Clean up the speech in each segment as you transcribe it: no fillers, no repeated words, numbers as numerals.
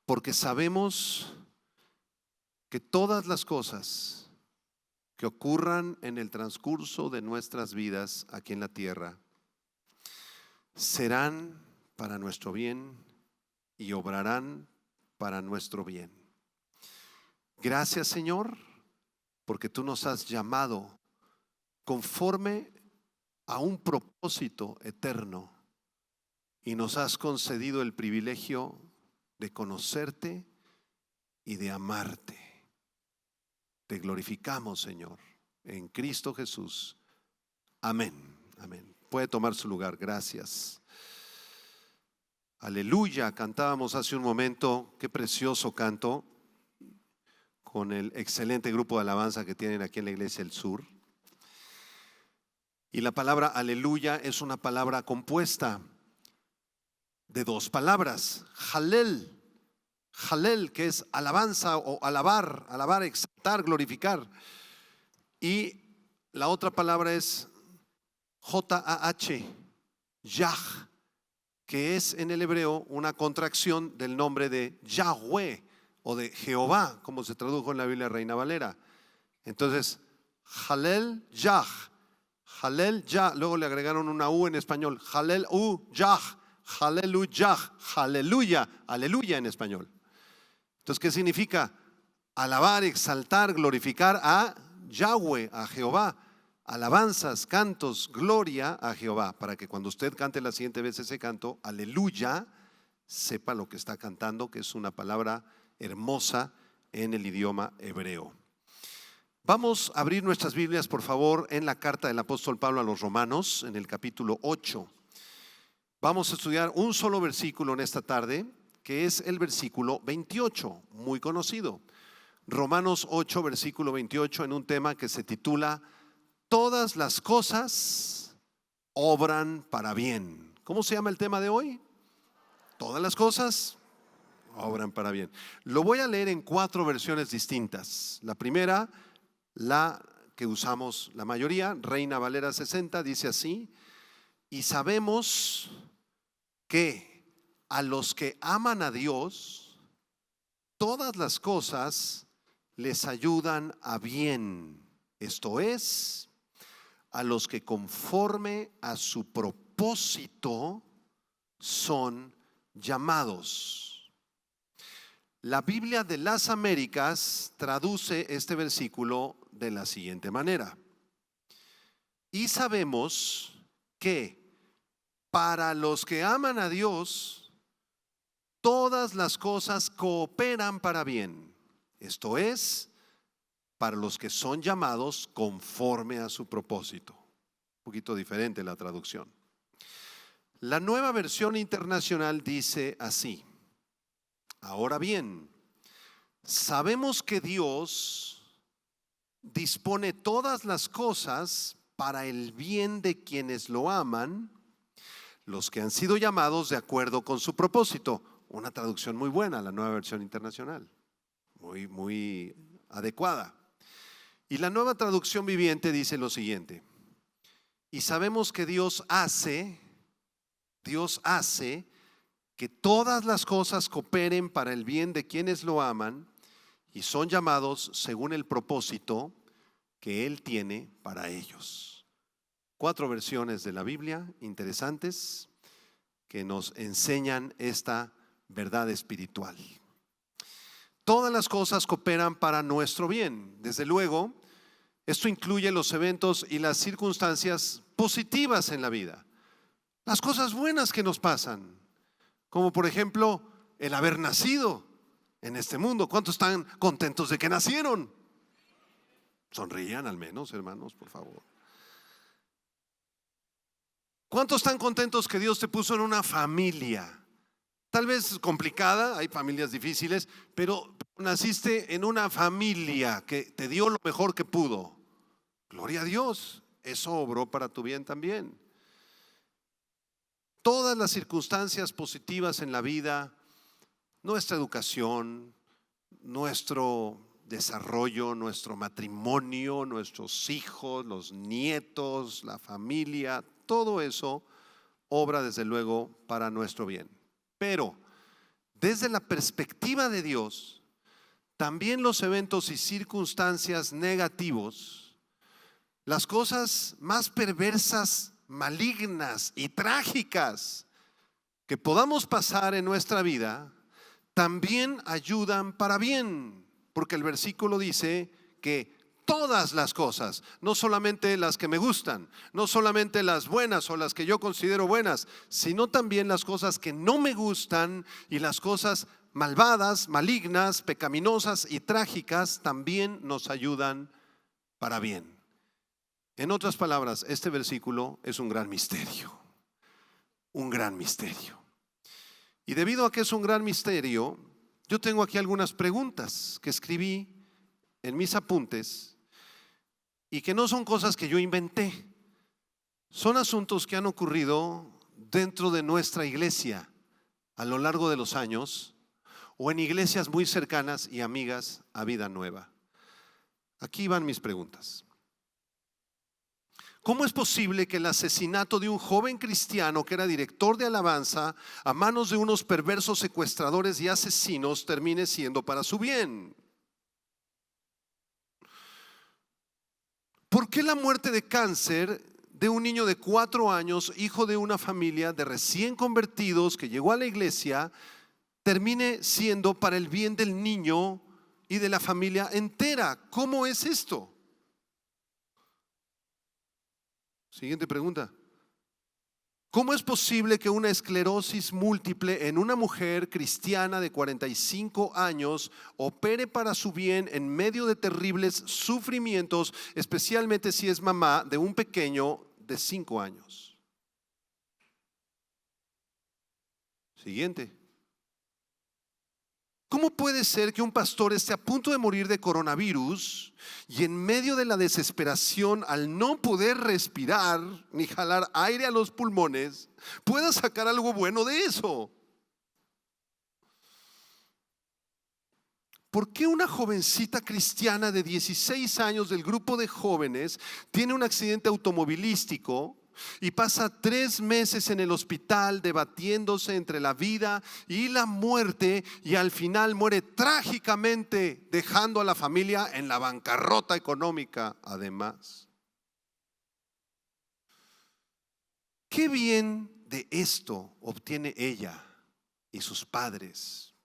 porque sabemos que todas las cosas que ocurran en el transcurso de nuestras vidas aquí en la tierra serán para nuestro bien y obrarán para nuestro bien. Gracias, Señor, porque tú nos has llamado conforme a un propósito eterno y nos has concedido el privilegio de conocerte y de amarte. Te glorificamos, Señor, en Cristo Jesús. Amén. Amén. Puede tomar su lugar. Gracias. Aleluya. Cantábamos hace un momento. Qué precioso canto, con el excelente grupo de alabanza que tienen aquí en la Iglesia del Sur. Y la palabra aleluya es una palabra compuesta de dos palabras. Halel, halel, que es alabanza o alabar, alabar, exaltar, glorificar. Y la otra palabra es J-A-H, Yah, que es en el hebreo una contracción del nombre de Yahweh o de Jehová, como se tradujo en la Biblia Reina Valera. Entonces, Halel Yah, Halel Yah, luego le agregaron una U en español, Halel U Yah, Haleluyah, aleluya, aleluya en español. Entonces, ¿qué significa? Alabar, exaltar, glorificar a Yahweh, a Jehová. Alabanzas, cantos, gloria a Jehová, para que cuando usted cante la siguiente vez ese canto, aleluya, sepa lo que está cantando, que es una palabra hermosa en el idioma hebreo. Vamos a abrir nuestras Biblias, por favor, en la carta del apóstol Pablo a los Romanos, en el capítulo 8. Vamos a estudiar un solo versículo en esta tarde, que es el versículo 28, muy conocido. Romanos 8, versículo 28, en un tema que se titula Todas las cosas obran para bien. ¿Cómo se llama el tema de hoy? Todas las cosas obran para bien. Lo voy a leer en 4 versiones distintas. La primera, la que usamos la mayoría, Reina Valera 60, dice así: y sabemos que a los que aman a Dios, todas las cosas les ayudan a bien. Esto es, a los que conforme a su propósito son llamados. La Biblia de las Américas traduce este versículo de la siguiente manera: y sabemos que para los que aman a Dios, todas las cosas cooperan para bien. Esto es, para los que son llamados conforme a su propósito. Un poquito diferente la traducción. La Nueva Versión Internacional dice así: ahora bien, sabemos que Dios dispone todas las cosas para el bien de quienes lo aman, los que han sido llamados de acuerdo con su propósito. Una traducción muy buena, la Nueva Versión Internacional, muy adecuada. Y la Nueva Traducción Viviente dice lo siguiente: y sabemos que Dios hace que todas las cosas cooperen para el bien de quienes lo aman y son llamados según el propósito que Él tiene para ellos. 4 versiones de la Biblia interesantes que nos enseñan esta verdad espiritual. Todas las cosas cooperan para nuestro bien. Desde luego, esto incluye los eventos y las circunstancias positivas en la vida, las cosas buenas que nos pasan, como por ejemplo el haber nacido en este mundo. ¿Cuántos están contentos de que nacieron? Sonrían al menos, hermanos, por favor. ¿Cuántos están contentos que Dios te puso en una familia? Tal vez complicada, hay familias difíciles, pero naciste en una familia que te dio lo mejor que pudo. Gloria a Dios, eso obró para tu bien también. Todas las circunstancias positivas en la vida, nuestra educación, nuestro desarrollo, nuestro matrimonio, nuestros hijos, los nietos, la familia, todo eso obra desde luego para nuestro bien. Pero desde la perspectiva de Dios, también los eventos y circunstancias negativos, las cosas más perversas, malignas y trágicas que podamos pasar en nuestra vida, también ayudan para bien, porque el versículo dice que todas las cosas, no solamente las que me gustan, no solamente las buenas o las que yo considero buenas, sino también las cosas que no me gustan y las cosas malvadas, malignas, pecaminosas y trágicas también nos ayudan para bien. En otras palabras, este versículo es un gran misterio, un gran misterio. Y debido a que es un gran misterio, yo tengo aquí algunas preguntas que escribí en mis apuntes y que no son cosas que yo inventé, son asuntos que han ocurrido dentro de nuestra iglesia a lo largo de los años o en iglesias muy cercanas y amigas a Vida Nueva. Aquí van mis preguntas. ¿Cómo es posible que el asesinato de un joven cristiano que era director de alabanza a manos de unos perversos secuestradores y asesinos termine siendo para su bien? ¿Por qué la muerte de cáncer de un niño de 4 años, hijo de una familia de recién convertidos que llegó a la iglesia, termine siendo para el bien del niño y de la familia entera? ¿Cómo es esto? Siguiente pregunta. ¿Cómo es posible que una esclerosis múltiple en una mujer cristiana de 45 años opere para su bien en medio de terribles sufrimientos, especialmente si es mamá de un pequeño de 5 años? Siguiente. ¿Cómo puede ser que un pastor esté a punto de morir de coronavirus y en medio de la desesperación, al no poder respirar ni jalar aire a los pulmones, pueda sacar algo bueno de eso? ¿Por qué una jovencita cristiana de 16 años del grupo de jóvenes tiene un accidente automovilístico y pasa 3 meses en el hospital debatiéndose entre la vida y la muerte y al final muere trágicamente, dejando a la familia en la bancarrota económica además? ¿Qué bien de esto obtiene ella y sus padres?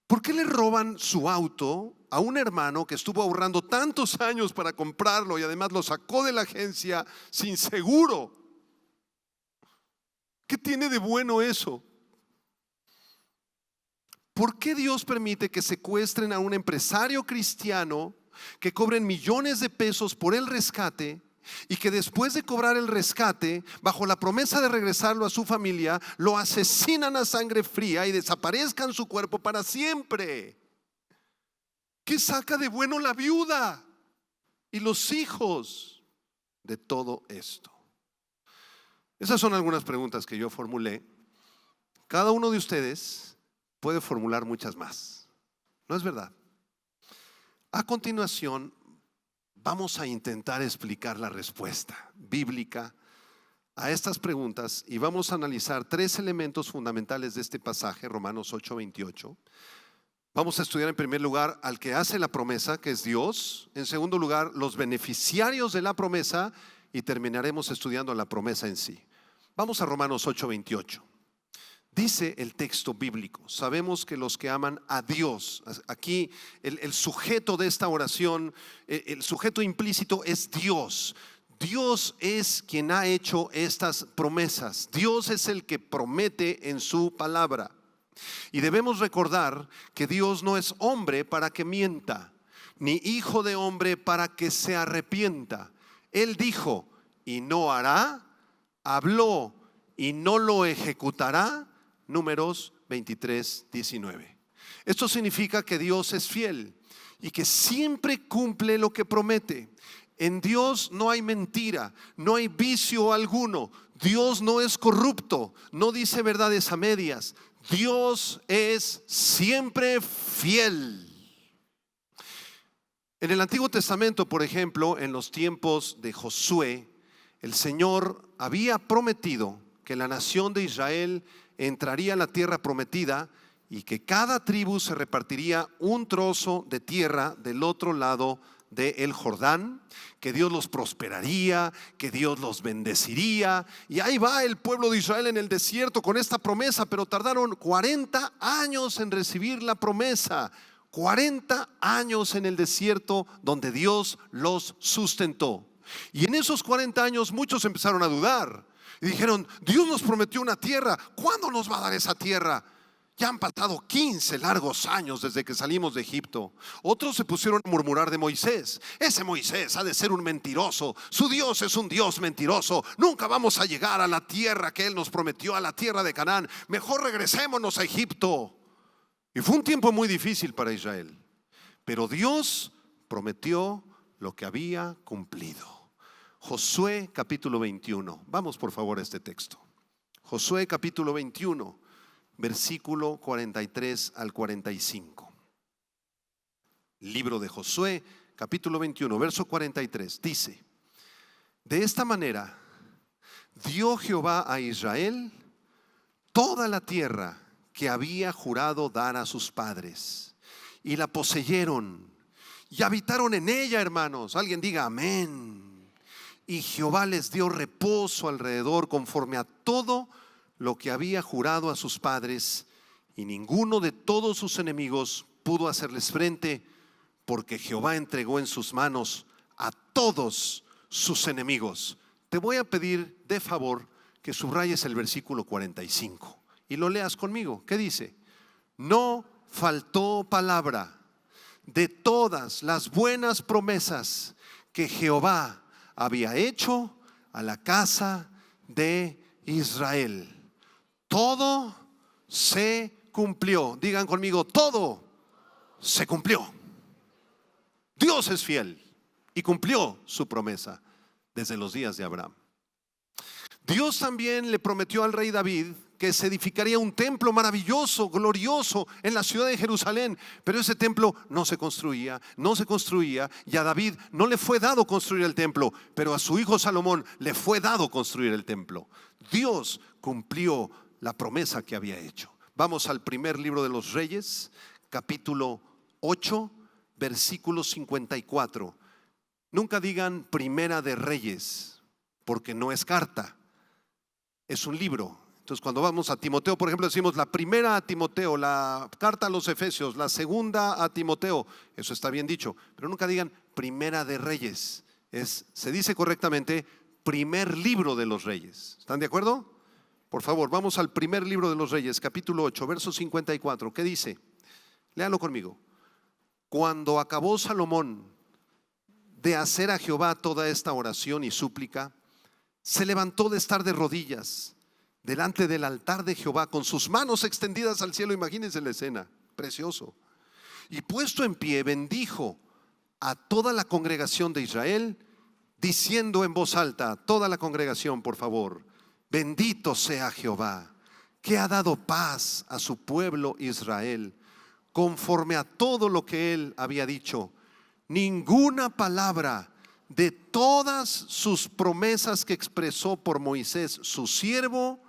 ¿Por qué le roban su auto a un hermano que estuvo ahorrando tantos años para comprarlo y además lo sacó de la agencia sin seguro? ¿Qué tiene de bueno eso? ¿Por qué Dios permite que secuestren a un empresario cristiano, que cobren millones de pesos por el rescate y que después de cobrar el rescate, bajo la promesa de regresarlo a su familia, lo asesinan a sangre fría y desaparezcan su cuerpo para siempre? ¿Qué saca de bueno la viuda y los hijos de todo esto? Esas son algunas preguntas que yo formulé. Cada uno de ustedes puede formular muchas más, ¿no es verdad? A continuación vamos a intentar explicar la respuesta bíblica a estas preguntas y vamos a analizar 3 elementos fundamentales de este pasaje, Romanos 8:28. Vamos a estudiar en primer lugar al que hace la promesa, que es Dios. En segundo lugar, los beneficiarios de la promesa, y terminaremos estudiando la promesa en sí. Vamos a Romanos 8:28. Dice el texto bíblico, sabemos que los que aman a Dios, aquí el sujeto de esta oración, el sujeto implícito es Dios. Dios es quien ha hecho estas promesas. Dios es el que promete en su palabra. Y debemos recordar que Dios no es hombre para que mienta, ni hijo de hombre para que se arrepienta. Él dijo y no hará, habló y no lo ejecutará. Números 23:19. Esto significa que Dios es fiel y que siempre cumple lo que promete. En Dios no hay mentira, no hay vicio alguno. Dios no es corrupto, no dice verdades a medias. Dios es siempre fiel. En el Antiguo Testamento, por ejemplo, en los tiempos de Josué, el Señor había prometido que la nación de Israel entraría a la tierra prometida y que cada tribu se repartiría un trozo de tierra del otro lado del Jordán, que Dios los prosperaría, que Dios los bendeciría. Y ahí va el pueblo de Israel en el desierto con esta promesa, pero tardaron 40 años en recibir la promesa. 40 años en el desierto donde Dios los sustentó. Y en esos 40 años muchos empezaron a dudar y dijeron: Dios nos prometió una tierra, ¿cuándo nos va a dar esa tierra? Ya han pasado 15 largos años desde que salimos de Egipto. Otros se pusieron a murmurar de Moisés: ese Moisés ha de ser un mentiroso, su Dios es un Dios mentiroso, nunca vamos a llegar a la tierra que Él nos prometió, a la tierra de Canaán, mejor regresémonos a Egipto. Y fue un tiempo muy difícil para Israel, pero Dios prometió lo que había cumplido. Josué capítulo 21, vamos por favor a este texto. Josué capítulo 21, versículo 43 al 45. Libro de Josué, capítulo 21, verso 43, dice: de esta manera dio Jehová a Israel toda la tierra que había jurado dar a sus padres, y la poseyeron y habitaron en ella, hermanos. Alguien diga amén. Y Jehová les dio reposo alrededor conforme a todo lo que había jurado a sus padres, y ninguno de todos sus enemigos pudo hacerles frente, porque Jehová entregó en sus manos a todos sus enemigos. Te voy a pedir de favor que subrayes el versículo 45 y lo leas conmigo. ¿Qué dice? No faltó palabra de todas las buenas promesas que Jehová había hecho a la casa de Israel. Todo se cumplió. Digan conmigo: todo se cumplió. Dios es fiel y cumplió su promesa desde los días de Abraham. Dios también le prometió al rey David que se edificaría un templo maravilloso, glorioso en la ciudad de Jerusalén. Pero ese templo no se construía, y a David no le fue dado construir el templo, pero a su hijo Salomón le fue dado construir el templo. Dios cumplió la promesa que había hecho. Vamos al primer libro de los Reyes, capítulo 8, versículo 54. Nunca digan Primera de Reyes, porque no es carta, es un libro. Entonces, cuando vamos a Timoteo, por ejemplo, decimos la primera a Timoteo, la carta a los Efesios, la segunda a Timoteo. Eso está bien dicho, pero nunca digan Primera de Reyes. Se dice correctamente primer libro de los Reyes. ¿Están de acuerdo? Por favor, vamos al primer libro de los Reyes, capítulo 8, verso 54. ¿Qué dice? Léalo conmigo. Cuando acabó Salomón de hacer a Jehová toda esta oración y súplica, se levantó de estar de rodillas delante del altar de Jehová con sus manos extendidas al cielo. Imagínense la escena, precioso. Y puesto en pie, bendijo a toda la congregación de Israel, diciendo en voz alta: toda la congregación, por favor: bendito sea Jehová, que ha dado paz a su pueblo Israel, conforme a todo lo que él había dicho. Ninguna palabra de todas sus promesas que expresó por Moisés su siervo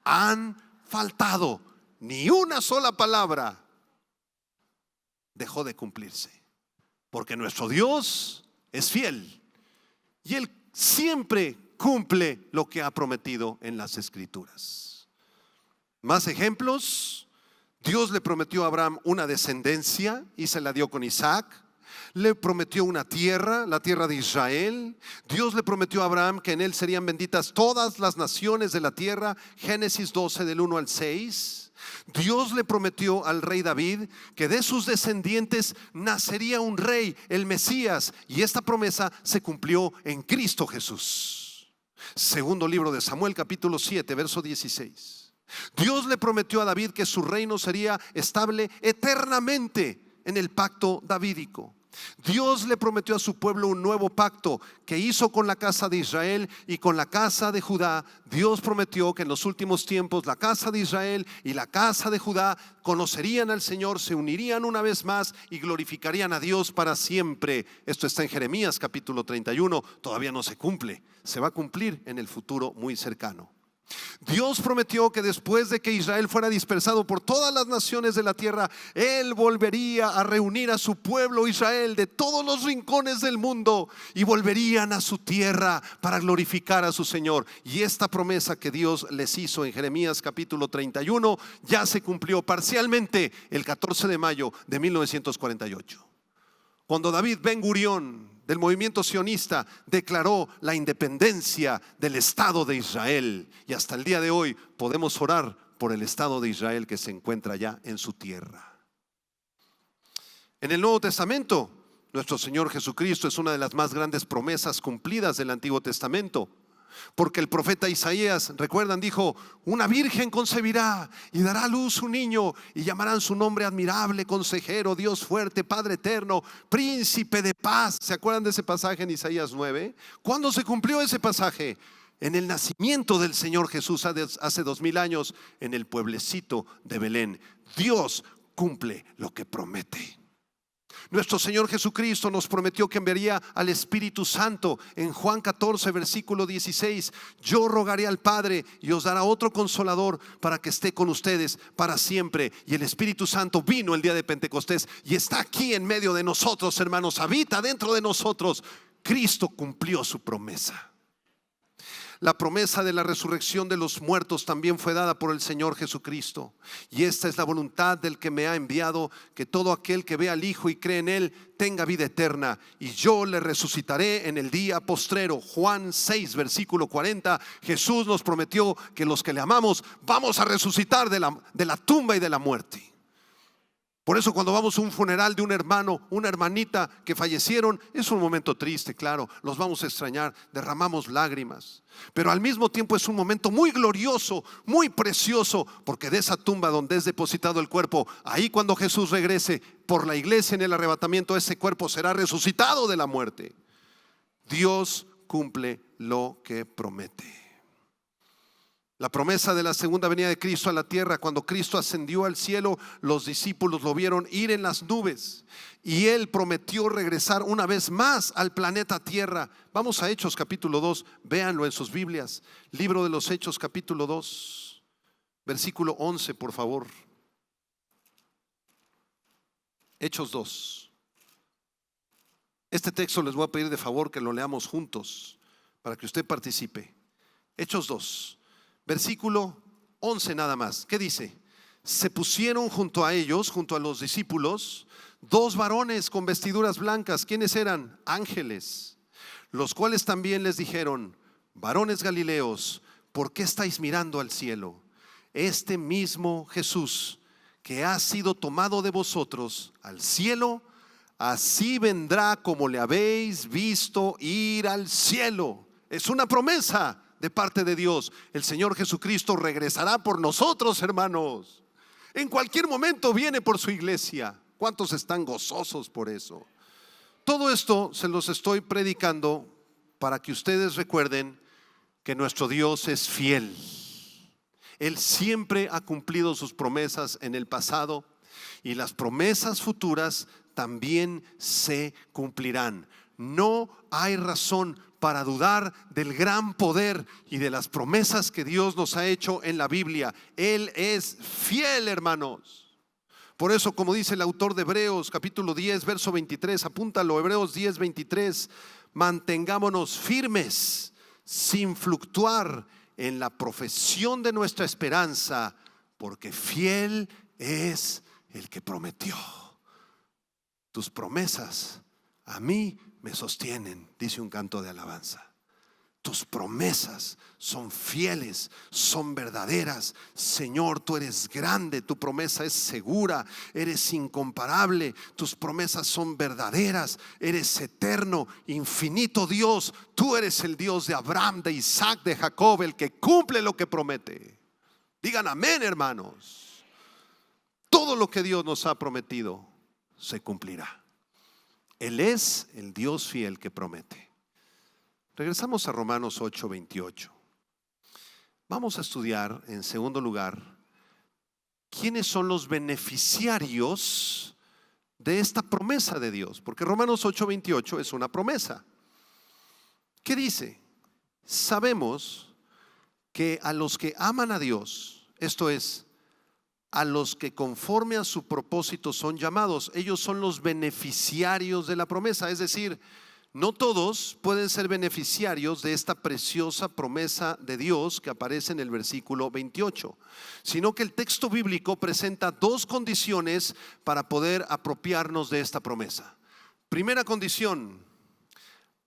han faltado. Ni una sola palabra dejó de cumplirse, porque nuestro Dios es fiel y Él siempre cumple lo que ha prometido en las Escrituras. Más ejemplos: Dios le prometió a Abraham una descendencia y se la dio con Isaac. Le prometió una tierra, la tierra de Israel. Dios le prometió a Abraham que en él serían benditas todas las naciones de la tierra. Génesis 12 del 1 al 6. Dios le prometió al rey David que de sus descendientes nacería un rey, el Mesías, y esta promesa se cumplió en Cristo Jesús. Segundo libro de Samuel, capítulo 7, verso 16. Dios le prometió a David que su reino sería estable eternamente en el pacto davídico. Dios le prometió a su pueblo un nuevo pacto que hizo con la casa de Israel y con la casa de Judá. Dios prometió que en los últimos tiempos la casa de Israel y la casa de Judá conocerían al Señor, se unirían una vez más y glorificarían a Dios para siempre. Esto está en Jeremías capítulo 31. Todavía no se cumple, se va a cumplir en el futuro muy cercano. Dios prometió que después de que Israel fuera dispersado por todas las naciones de la tierra, Él volvería a reunir a su pueblo Israel de todos los rincones del mundo y volverían a su tierra para glorificar a su Señor. Y esta promesa que Dios les hizo en Jeremías capítulo 31 ya se cumplió parcialmente el 14 de mayo de 1948. Cuando David Ben Gurión del movimiento sionista declaró la independencia del Estado de Israel, y hasta el día de hoy podemos orar por el Estado de Israel que se encuentra ya en su tierra. En el Nuevo Testamento, nuestro Señor Jesucristo es una de las más grandes promesas cumplidas del Antiguo Testamento. Porque el profeta Isaías, recuerdan, dijo: una virgen concebirá y dará a luz un niño, y llamarán su nombre admirable, consejero, Dios fuerte, Padre eterno, príncipe de paz. ¿Se acuerdan de ese pasaje en Isaías 9? ¿Cuándo se cumplió ese pasaje? En el nacimiento del Señor Jesús hace 2000 años, en el pueblecito de Belén. Dios cumple lo que promete. Nuestro Señor Jesucristo nos prometió que enviaría al Espíritu Santo. En Juan 14 versículo 16: yo rogaré al Padre y os dará otro consolador para que esté con ustedes para siempre. Y el Espíritu Santo vino el día de Pentecostés y está aquí en medio de nosotros, hermanos, habita dentro de nosotros. Cristo cumplió su promesa. La promesa de la resurrección de los muertos también fue dada por el Señor Jesucristo. Y esta es la voluntad del que me ha enviado, que todo aquel que vea al Hijo y cree en Él tenga vida eterna, y yo le resucitaré en el día postrero. Juan 6 versículo 40. Jesús nos prometió que los que le amamos vamos a resucitar de la tumba y de la muerte. Por eso cuando vamos a un funeral de un hermano, una hermanita que fallecieron, es un momento triste, claro, los vamos a extrañar, derramamos lágrimas. Pero al mismo tiempo es un momento muy glorioso, muy precioso, porque de esa tumba donde es depositado el cuerpo, ahí cuando Jesús regrese por la iglesia en el arrebatamiento, ese cuerpo será resucitado de la muerte. Dios cumple lo que promete. La promesa de la segunda venida de Cristo a la tierra: cuando Cristo ascendió al cielo, los discípulos lo vieron ir en las nubes y Él prometió regresar una vez más al planeta Tierra. Vamos a Hechos capítulo 2, véanlo en sus Biblias. Libro de los Hechos capítulo 2, versículo 11, por favor. Hechos 2. Este texto les voy a pedir de favor que lo leamos juntos para que usted participe. Hechos 2. Versículo 11 nada más. ¿Qué dice? Se pusieron junto a ellos, junto a los discípulos, dos varones con vestiduras blancas. ¿Quiénes eran? Ángeles, los cuales también les dijeron: varones galileos, ¿por qué estáis mirando al cielo? Este mismo Jesús que ha sido tomado de vosotros al cielo, así vendrá como le habéis visto ir al cielo. Es una promesa de parte de Dios. El Señor Jesucristo regresará por nosotros, hermanos. En cualquier momento viene por su iglesia. ¿Cuántos están gozosos por eso? Todo esto se los estoy predicando para que ustedes recuerden que nuestro Dios es fiel. Él siempre ha cumplido sus promesas en el pasado, y las promesas futuras también se cumplirán. No hay razón para dudar del gran poder y de las promesas que Dios nos ha hecho en la Biblia. Él es fiel, hermanos. Por eso, como dice el autor de Hebreos capítulo 10 verso 23, apúntalo, Hebreos 10 23: mantengámonos firmes sin fluctuar en la profesión de nuestra esperanza, porque fiel es el que prometió. Tus promesas a mí me sostienen, dice un canto de alabanza. Tus promesas son fieles, son verdaderas. Señor, tú eres grande, tu promesa es segura, eres incomparable, tus promesas son verdaderas, eres eterno, infinito Dios. Tú eres el Dios de Abraham, de Isaac, de Jacob, el que cumple lo que promete. Digan amén, hermanos. Todo lo que Dios nos ha prometido se cumplirá. Él es el Dios fiel que promete. Regresamos a Romanos 8, 28. Vamos a estudiar en segundo lugar quiénes son los beneficiarios de esta promesa de Dios. Porque Romanos 8, 28 es una promesa. ¿Qué dice? Sabemos que a los que aman a Dios, esto es, a los que conforme a su propósito son llamados, ellos son los beneficiarios de la promesa. Es decir, no todos pueden ser beneficiarios de esta preciosa promesa de Dios que aparece en el versículo 28, sino que el texto bíblico presenta dos condiciones para poder apropiarnos de esta promesa. Primera condición: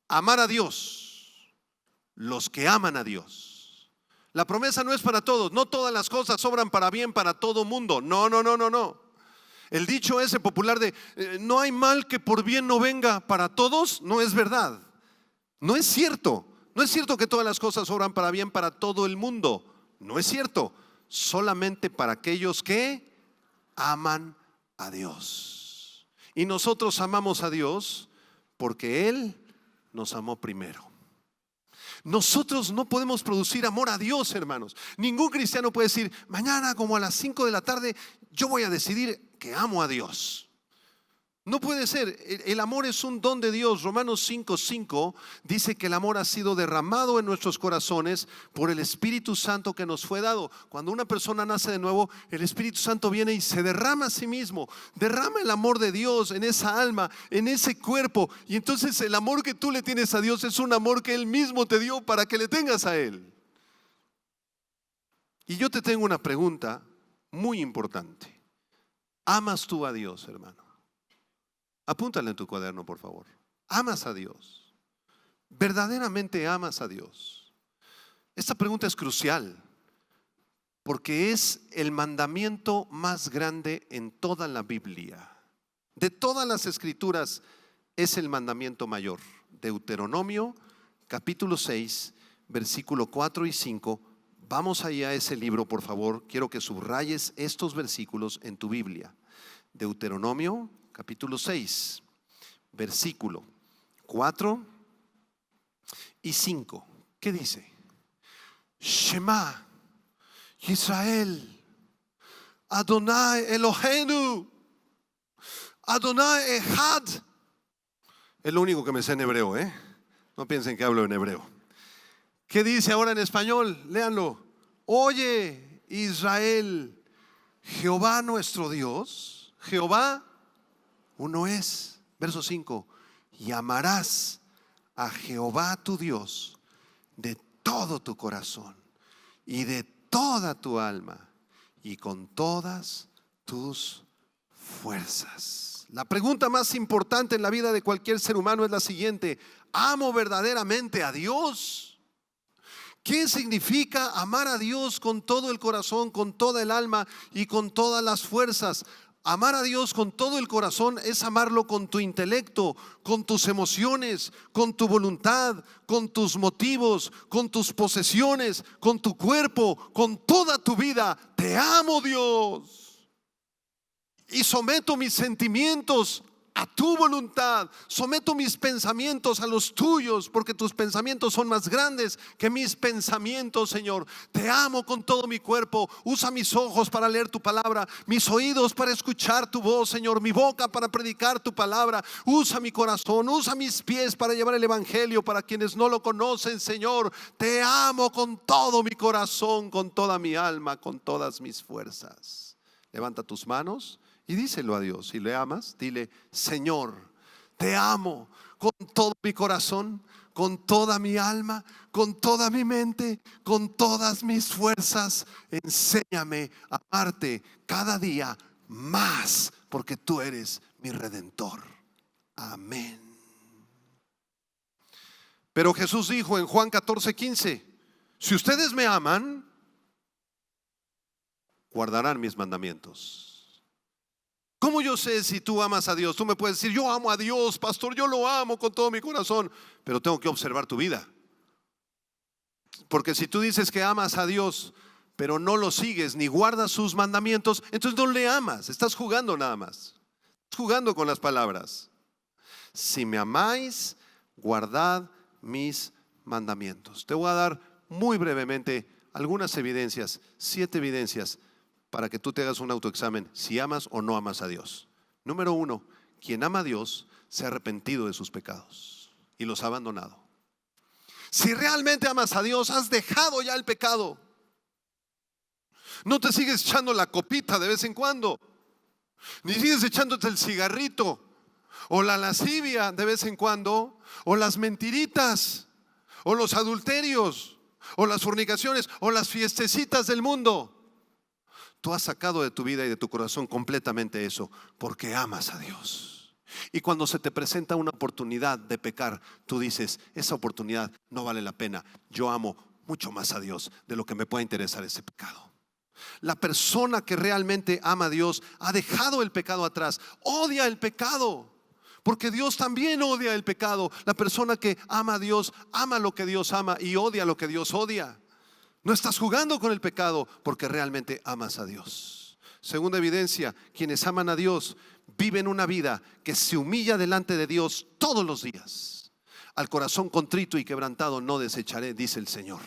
amar a Dios, los que aman a Dios. La promesa no es para todos, no todas las cosas obran para bien para todo mundo. No, no, no, no, no. El dicho ese popular de no hay mal que por bien no venga para todos, no es verdad. No es cierto. No es cierto que todas las cosas obran para bien para todo el mundo. No es cierto. Solamente para aquellos que aman a Dios. Y nosotros amamos a Dios porque Él nos amó primero. Nosotros no podemos producir amor a Dios, hermanos. Ningún cristiano puede decir, mañana como a las 5 de la tarde yo voy a decidir que amo a Dios. No puede ser. El amor es un don de Dios. Romanos 5:5 dice que el amor ha sido derramado en nuestros corazones por el Espíritu Santo que nos fue dado. Cuando una persona nace de nuevo, el Espíritu Santo viene y se derrama a sí mismo. Derrama el amor de Dios en esa alma, en ese cuerpo. Y entonces el amor que tú le tienes a Dios es un amor que Él mismo te dio para que le tengas a Él. Y yo te tengo una pregunta muy importante. ¿Amas tú a Dios, hermano? Apúntale en tu cuaderno, por favor. ¿Amas a Dios? ¿Verdaderamente amas a Dios? Esta pregunta es crucial porque es el mandamiento más grande en toda la Biblia. De todas las escrituras es el mandamiento mayor. Deuteronomio capítulo 6, versículo 4 y 5. Vamos allá a ese libro, por favor. Quiero que subrayes estos versículos en tu Biblia. Deuteronomio capítulo 6, versículo 4 y 5. ¿Qué dice? Shema Israel, Adonai Eloheinu, Adonai Echad. Es lo único que me sé en hebreo, ¿eh? No piensen que hablo en hebreo. ¿Qué dice ahora en español? Léanlo. Oye, Israel, Jehová nuestro Dios, Jehová uno es. Verso 5. Y amarás a Jehová tu Dios de todo tu corazón y de toda tu alma y con todas tus fuerzas. La pregunta más importante en la vida de cualquier ser humano es la siguiente: ¿amo verdaderamente a Dios? ¿Qué significa amar a Dios con todo el corazón, con toda el alma y con todas las fuerzas? Amar a Dios con todo el corazón es amarlo con tu intelecto, con tus emociones, con tu voluntad, con tus motivos, con tus posesiones, con tu cuerpo, con toda tu vida. Te amo, Dios, y someto mis sentimientos a tu voluntad. Someto mis pensamientos a los tuyos, porque tus pensamientos son más grandes que mis pensamientos, Señor. Te amo con todo mi cuerpo. Usa mis ojos para leer tu palabra, mis oídos para escuchar tu voz, Señor, mi boca para predicar tu palabra. Usa mi corazón, usa mis pies para llevar el evangelio para quienes no lo conocen, Señor. Te amo con todo mi corazón, con toda mi alma, con todas mis fuerzas. Levanta tus manos y díselo a Dios. Si le amas, dile: Señor, te amo con todo mi corazón, con toda mi alma, con toda mi mente, con todas mis fuerzas. Enséñame a amarte cada día más, porque tú eres mi Redentor. Amén. Pero Jesús dijo en Juan 14:15: si ustedes me aman, guardarán mis mandamientos. ¿Cómo yo sé si tú amas a Dios? Tú me puedes decir: yo amo a Dios, pastor, yo lo amo con todo mi corazón. Pero tengo que observar tu vida. Porque si tú dices que amas a Dios, pero no lo sigues ni guardas sus mandamientos, entonces no le amas. Estás jugando nada más. Estás jugando con las palabras. Si me amáis, guardad mis mandamientos. Te voy a dar muy brevemente algunas evidencias, 7 evidencias, para que tú te hagas un autoexamen si amas o no amas a Dios. Número 1, quien ama a Dios se ha arrepentido de sus pecados y los ha abandonado. Si realmente amas a Dios, has dejado ya el pecado. No te sigues echando la copita de vez en cuando, ni sigues echándote el cigarrito o la lascivia de vez en cuando, o las mentiritas, o los adulterios, o las fornicaciones, o las fiestecitas del mundo. Tú has sacado de tu vida y de tu corazón completamente eso, porque amas a Dios. Y cuando se te presenta una oportunidad de pecar, tú dices, esa oportunidad no vale la pena. Yo amo mucho más a Dios de lo que me pueda interesar ese pecado. La persona que realmente ama a Dios ha dejado el pecado atrás, odia el pecado, porque Dios también odia el pecado. La persona que ama a Dios ama lo que Dios ama y odia lo que Dios odia. No estás jugando con el pecado porque realmente amas a Dios. Segunda evidencia, quienes aman a Dios viven una vida que se humilla delante de Dios todos los días. Al corazón contrito y quebrantado no desecharé, dice el Señor.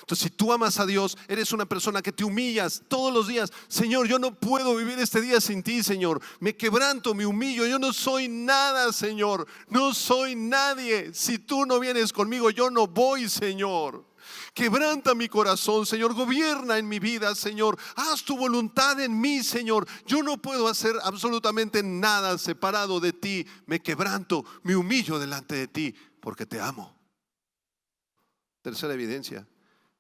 Entonces, si tú amas a Dios, eres una persona que te humillas todos los días. Señor, yo no puedo vivir este día sin ti, Señor. Me quebranto, me humillo. Yo no soy nada, Señor. No soy nadie. Si tú no vienes conmigo, yo no voy, Señor. Quebranta mi corazón, Señor. Gobierna en mi vida, Señor. Haz tu voluntad en mí, Señor. Yo no puedo hacer absolutamente nada separado de ti. Me quebranto, me humillo delante de ti porque te amo. Tercera evidencia.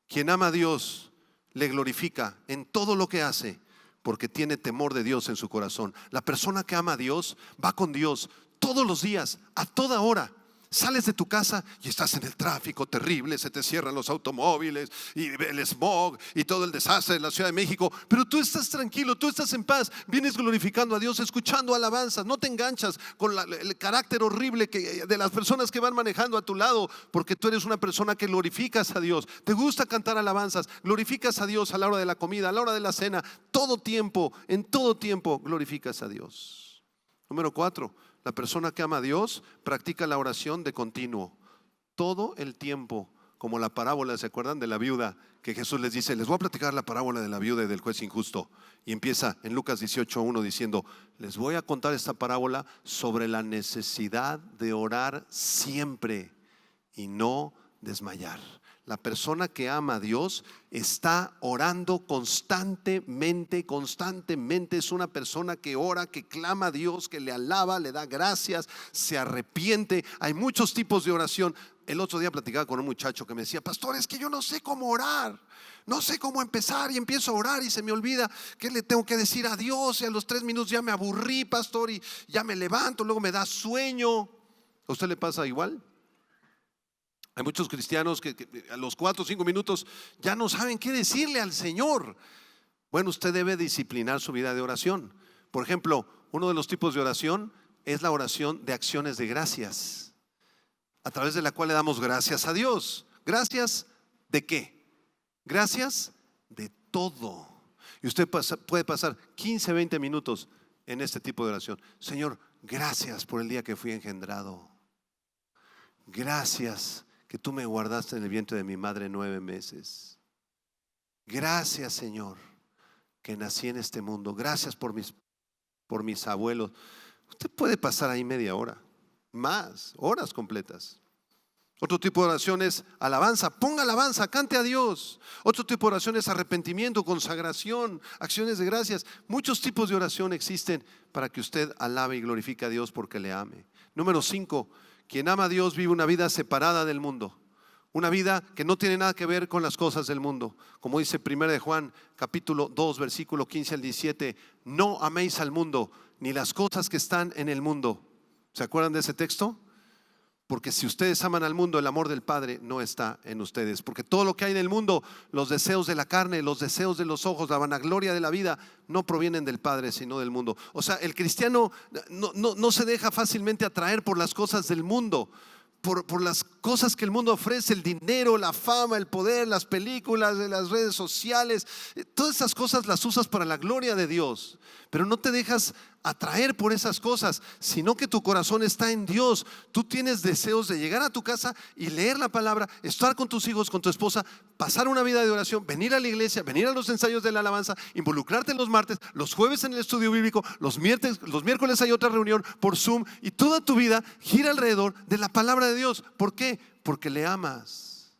Quien ama a Dios le glorifica en todo lo que hace porque tiene temor de Dios en su corazón. La persona que ama a Dios va con Dios todos los días, a toda hora. Sales de tu casa y estás en el tráfico terrible, se te cierran los automóviles y el smog y todo el desastre de la Ciudad de México, pero tú estás tranquilo, tú estás en paz, vienes glorificando a Dios, escuchando alabanzas. No te enganchas con el carácter horrible de las personas que van manejando a tu lado, porque tú eres una persona que glorificas a Dios. Te gusta cantar alabanzas, glorificas a Dios a la hora de la comida, a la hora de la cena, todo tiempo, en todo tiempo glorificas a Dios. Número 4. La persona que ama a Dios practica la oración de continuo, todo el tiempo, como la parábola, ¿se acuerdan de la viuda? Que Jesús les dice, les voy a platicar la parábola de la viuda y del juez injusto. Y empieza en Lucas 18:1 diciendo, les voy a contar esta parábola sobre la necesidad de orar siempre y no desmayar. La persona que ama a Dios está orando constantemente. Es una persona que ora, que clama a Dios, que le alaba, le da gracias, se arrepiente. Hay muchos tipos de oración. El otro día platicaba con un muchacho que me decía, pastor, es que yo no sé cómo orar. No sé cómo empezar y empiezo a orar y se me olvida qué le tengo que decir a Dios. Y a los 3 minutos ya me aburrí, pastor, y ya me levanto, luego me da sueño. ¿A usted le pasa igual? Hay muchos cristianos que a los 4 o 5 minutos ya no saben qué decirle al Señor. Bueno, usted debe disciplinar su vida de oración. Por ejemplo, uno de los tipos de oración es la oración de acciones de gracias, a través de la cual le damos gracias a Dios. ¿Gracias de qué? Gracias de todo. Y usted puede pasar 15, 20 minutos en este tipo de oración. Señor, gracias por el día que fui engendrado. Gracias que tú me guardaste en el vientre de mi madre 9 meses. Gracias, Señor, que nací en este mundo. Gracias por mis abuelos. Usted puede pasar ahí media hora, más, horas completas. Otro tipo de oración es alabanza. Ponga alabanza, cante a Dios. Otro tipo de oración es arrepentimiento, consagración, acciones de gracias. Muchos tipos de oración existen para que usted alabe y glorifique a Dios porque le ame. Número 5. Quien ama a Dios vive una vida separada del mundo, una vida que no tiene nada que ver con las cosas del mundo. Como dice 1 de Juan capítulo 2 versículo 15 al 17, no améis al mundo ni las cosas que están en el mundo. ¿Se acuerdan de ese texto? Porque si ustedes aman al mundo, el amor del Padre no está en ustedes. Porque todo lo que hay en el mundo, los deseos de la carne, los deseos de los ojos, la vanagloria de la vida, no provienen del Padre, sino del mundo. O sea, el cristiano no se deja fácilmente atraer por las cosas del mundo, por las cosas que el mundo ofrece, el dinero, la fama, el poder, las películas, las redes sociales. Todas esas cosas las usas para la gloria de Dios, pero no te dejas atraer por esas cosas, sino que tu corazón está en Dios. Tú tienes deseos de llegar a tu casa y leer la palabra, estar con tus hijos, con tu esposa, pasar una vida de oración, venir a la iglesia, venir a los ensayos de la alabanza, involucrarte los martes, los jueves en el estudio bíblico, los miércoles hay otra reunión por Zoom, y toda tu vida gira alrededor de la palabra de Dios. ¿Por qué? porque le amas.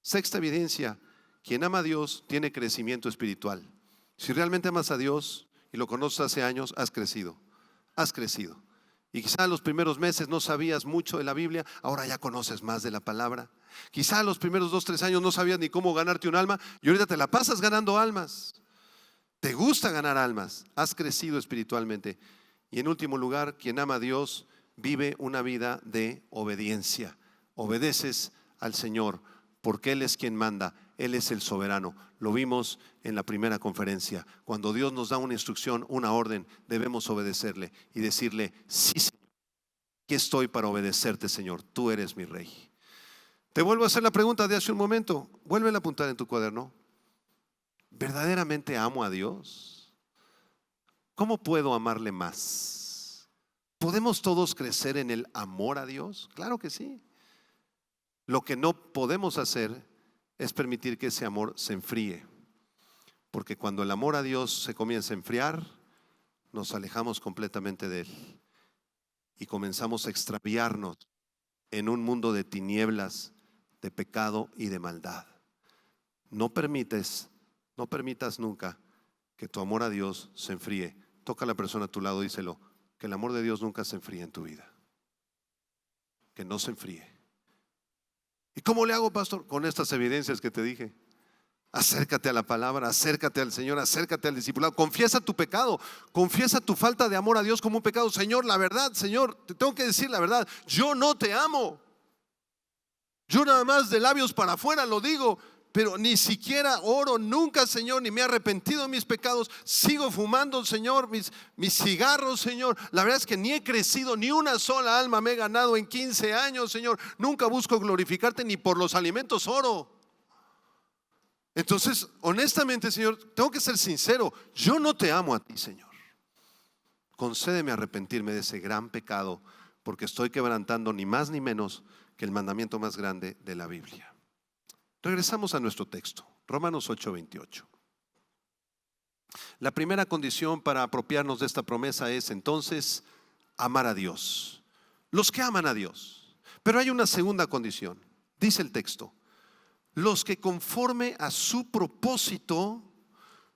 Sexta evidencia, quien ama a Dios tiene crecimiento espiritual. Si realmente amas a Dios y lo conoces hace años, has crecido. Y quizá los primeros meses no sabías mucho de la Biblia, ahora ya conoces más de la palabra. Quizá los primeros 2, 3 años no sabías ni cómo ganarte un alma y ahorita te la pasas ganando almas. Te gusta ganar almas, has crecido espiritualmente. Y en último lugar, quien ama a Dios vive una vida de obediencia. Obedeces al Señor porque Él es quien manda, Él es el soberano. Lo vimos en la primera conferencia. Cuando Dios nos da una instrucción, una orden, debemos obedecerle y decirle: sí, Señor, aquí estoy para obedecerte, Señor, tú eres mi Rey. Te vuelvo a hacer la pregunta de hace un momento, vuélvela a apuntar en tu cuaderno. ¿Verdaderamente amo a Dios? ¿Cómo puedo amarle más? ¿Podemos todos crecer en el amor a Dios? Claro que sí. Lo que no podemos hacer es permitir que ese amor se enfríe, porque cuando el amor a Dios se comienza a enfriar, nos alejamos completamente de Él y comenzamos a extraviarnos en un mundo de tinieblas, de pecado y de maldad. No permitas nunca que tu amor a Dios se enfríe. Toca a la persona a tu lado, díselo: que el amor de Dios nunca se enfríe en tu vida. Que no se enfríe. ¿Y cómo le hago, pastor? Con estas evidencias que te dije. Acércate a la palabra, acércate al Señor, acércate al discipulado. Confiesa tu pecado, confiesa tu falta de amor a Dios como un pecado. Señor, la verdad, Señor, te tengo que decir la verdad. Yo no te amo. Yo nada más de labios para afuera lo digo, pero ni siquiera oro nunca, Señor, ni me he arrepentido de mis pecados. Sigo fumando, Señor, mis cigarros, Señor. La verdad es que ni he crecido, ni una sola alma me he ganado en 15 años, Señor. Nunca busco glorificarte, ni por los alimentos oro. Entonces, honestamente, Señor, tengo que ser sincero. Yo no te amo a ti, Señor. Concédeme arrepentirme de ese gran pecado, porque estoy quebrantando ni más ni menos que el mandamiento más grande de la Biblia. Regresamos a nuestro texto, Romanos 8:28. La primera condición para apropiarnos de esta promesa es entonces amar a Dios. Los que aman a Dios. Pero hay una segunda condición. Dice el texto: los que conforme a su propósito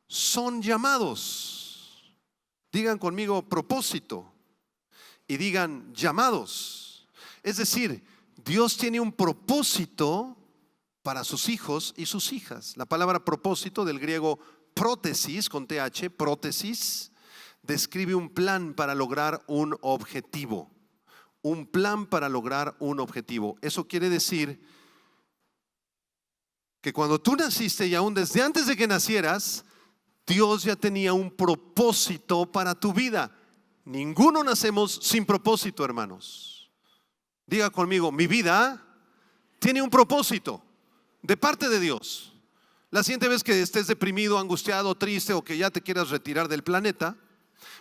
son llamados. Digan conmigo propósito y digan llamados. Es decir, Dios tiene un propósito para sus hijos y sus hijas. La palabra propósito, del griego prótesis, con TH, prótesis, describe un plan para lograr un objetivo. Un plan para lograr un objetivo. Eso quiere decir que cuando tú naciste y aún desde antes de que nacieras, Dios ya tenía un propósito para tu vida. Ninguno nacemos sin propósito, hermanos. Diga conmigo: mi vida tiene un propósito de parte de Dios. La siguiente vez que estés deprimido, angustiado, triste o que ya te quieras retirar del planeta,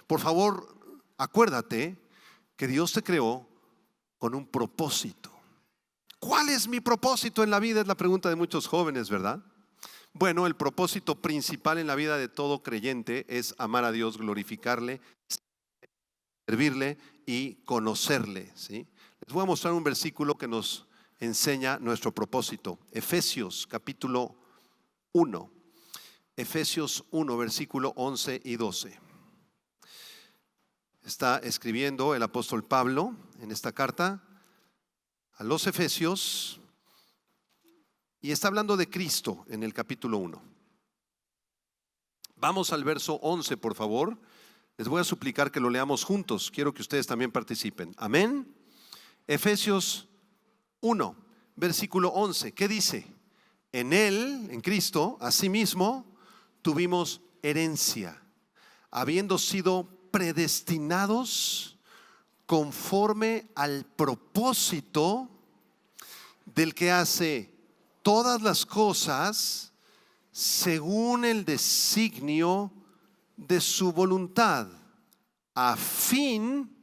por favor, acuérdate que Dios te creó con un propósito. ¿Cuál es mi propósito en la vida? Es la pregunta de muchos jóvenes, ¿verdad? Bueno, el propósito principal en la vida de todo creyente es amar a Dios, glorificarle, servirle y conocerle, ¿sí? Les voy a mostrar un versículo que nos enseña nuestro propósito. Efesios capítulo 1. Efesios 1, versículo 11 y 12. Está escribiendo el apóstol Pablo en esta carta a los Efesios y está hablando de Cristo en el capítulo 1. Vamos al verso 11, por favor. Les voy a suplicar que lo leamos juntos. Quiero que ustedes también participen. Amén. Efesios 1, versículo 11. ¿Qué dice? En Él, en Cristo, asimismo, tuvimos herencia, habiendo sido predestinados conforme al propósito del que hace todas las cosas según el designio de su voluntad, a fin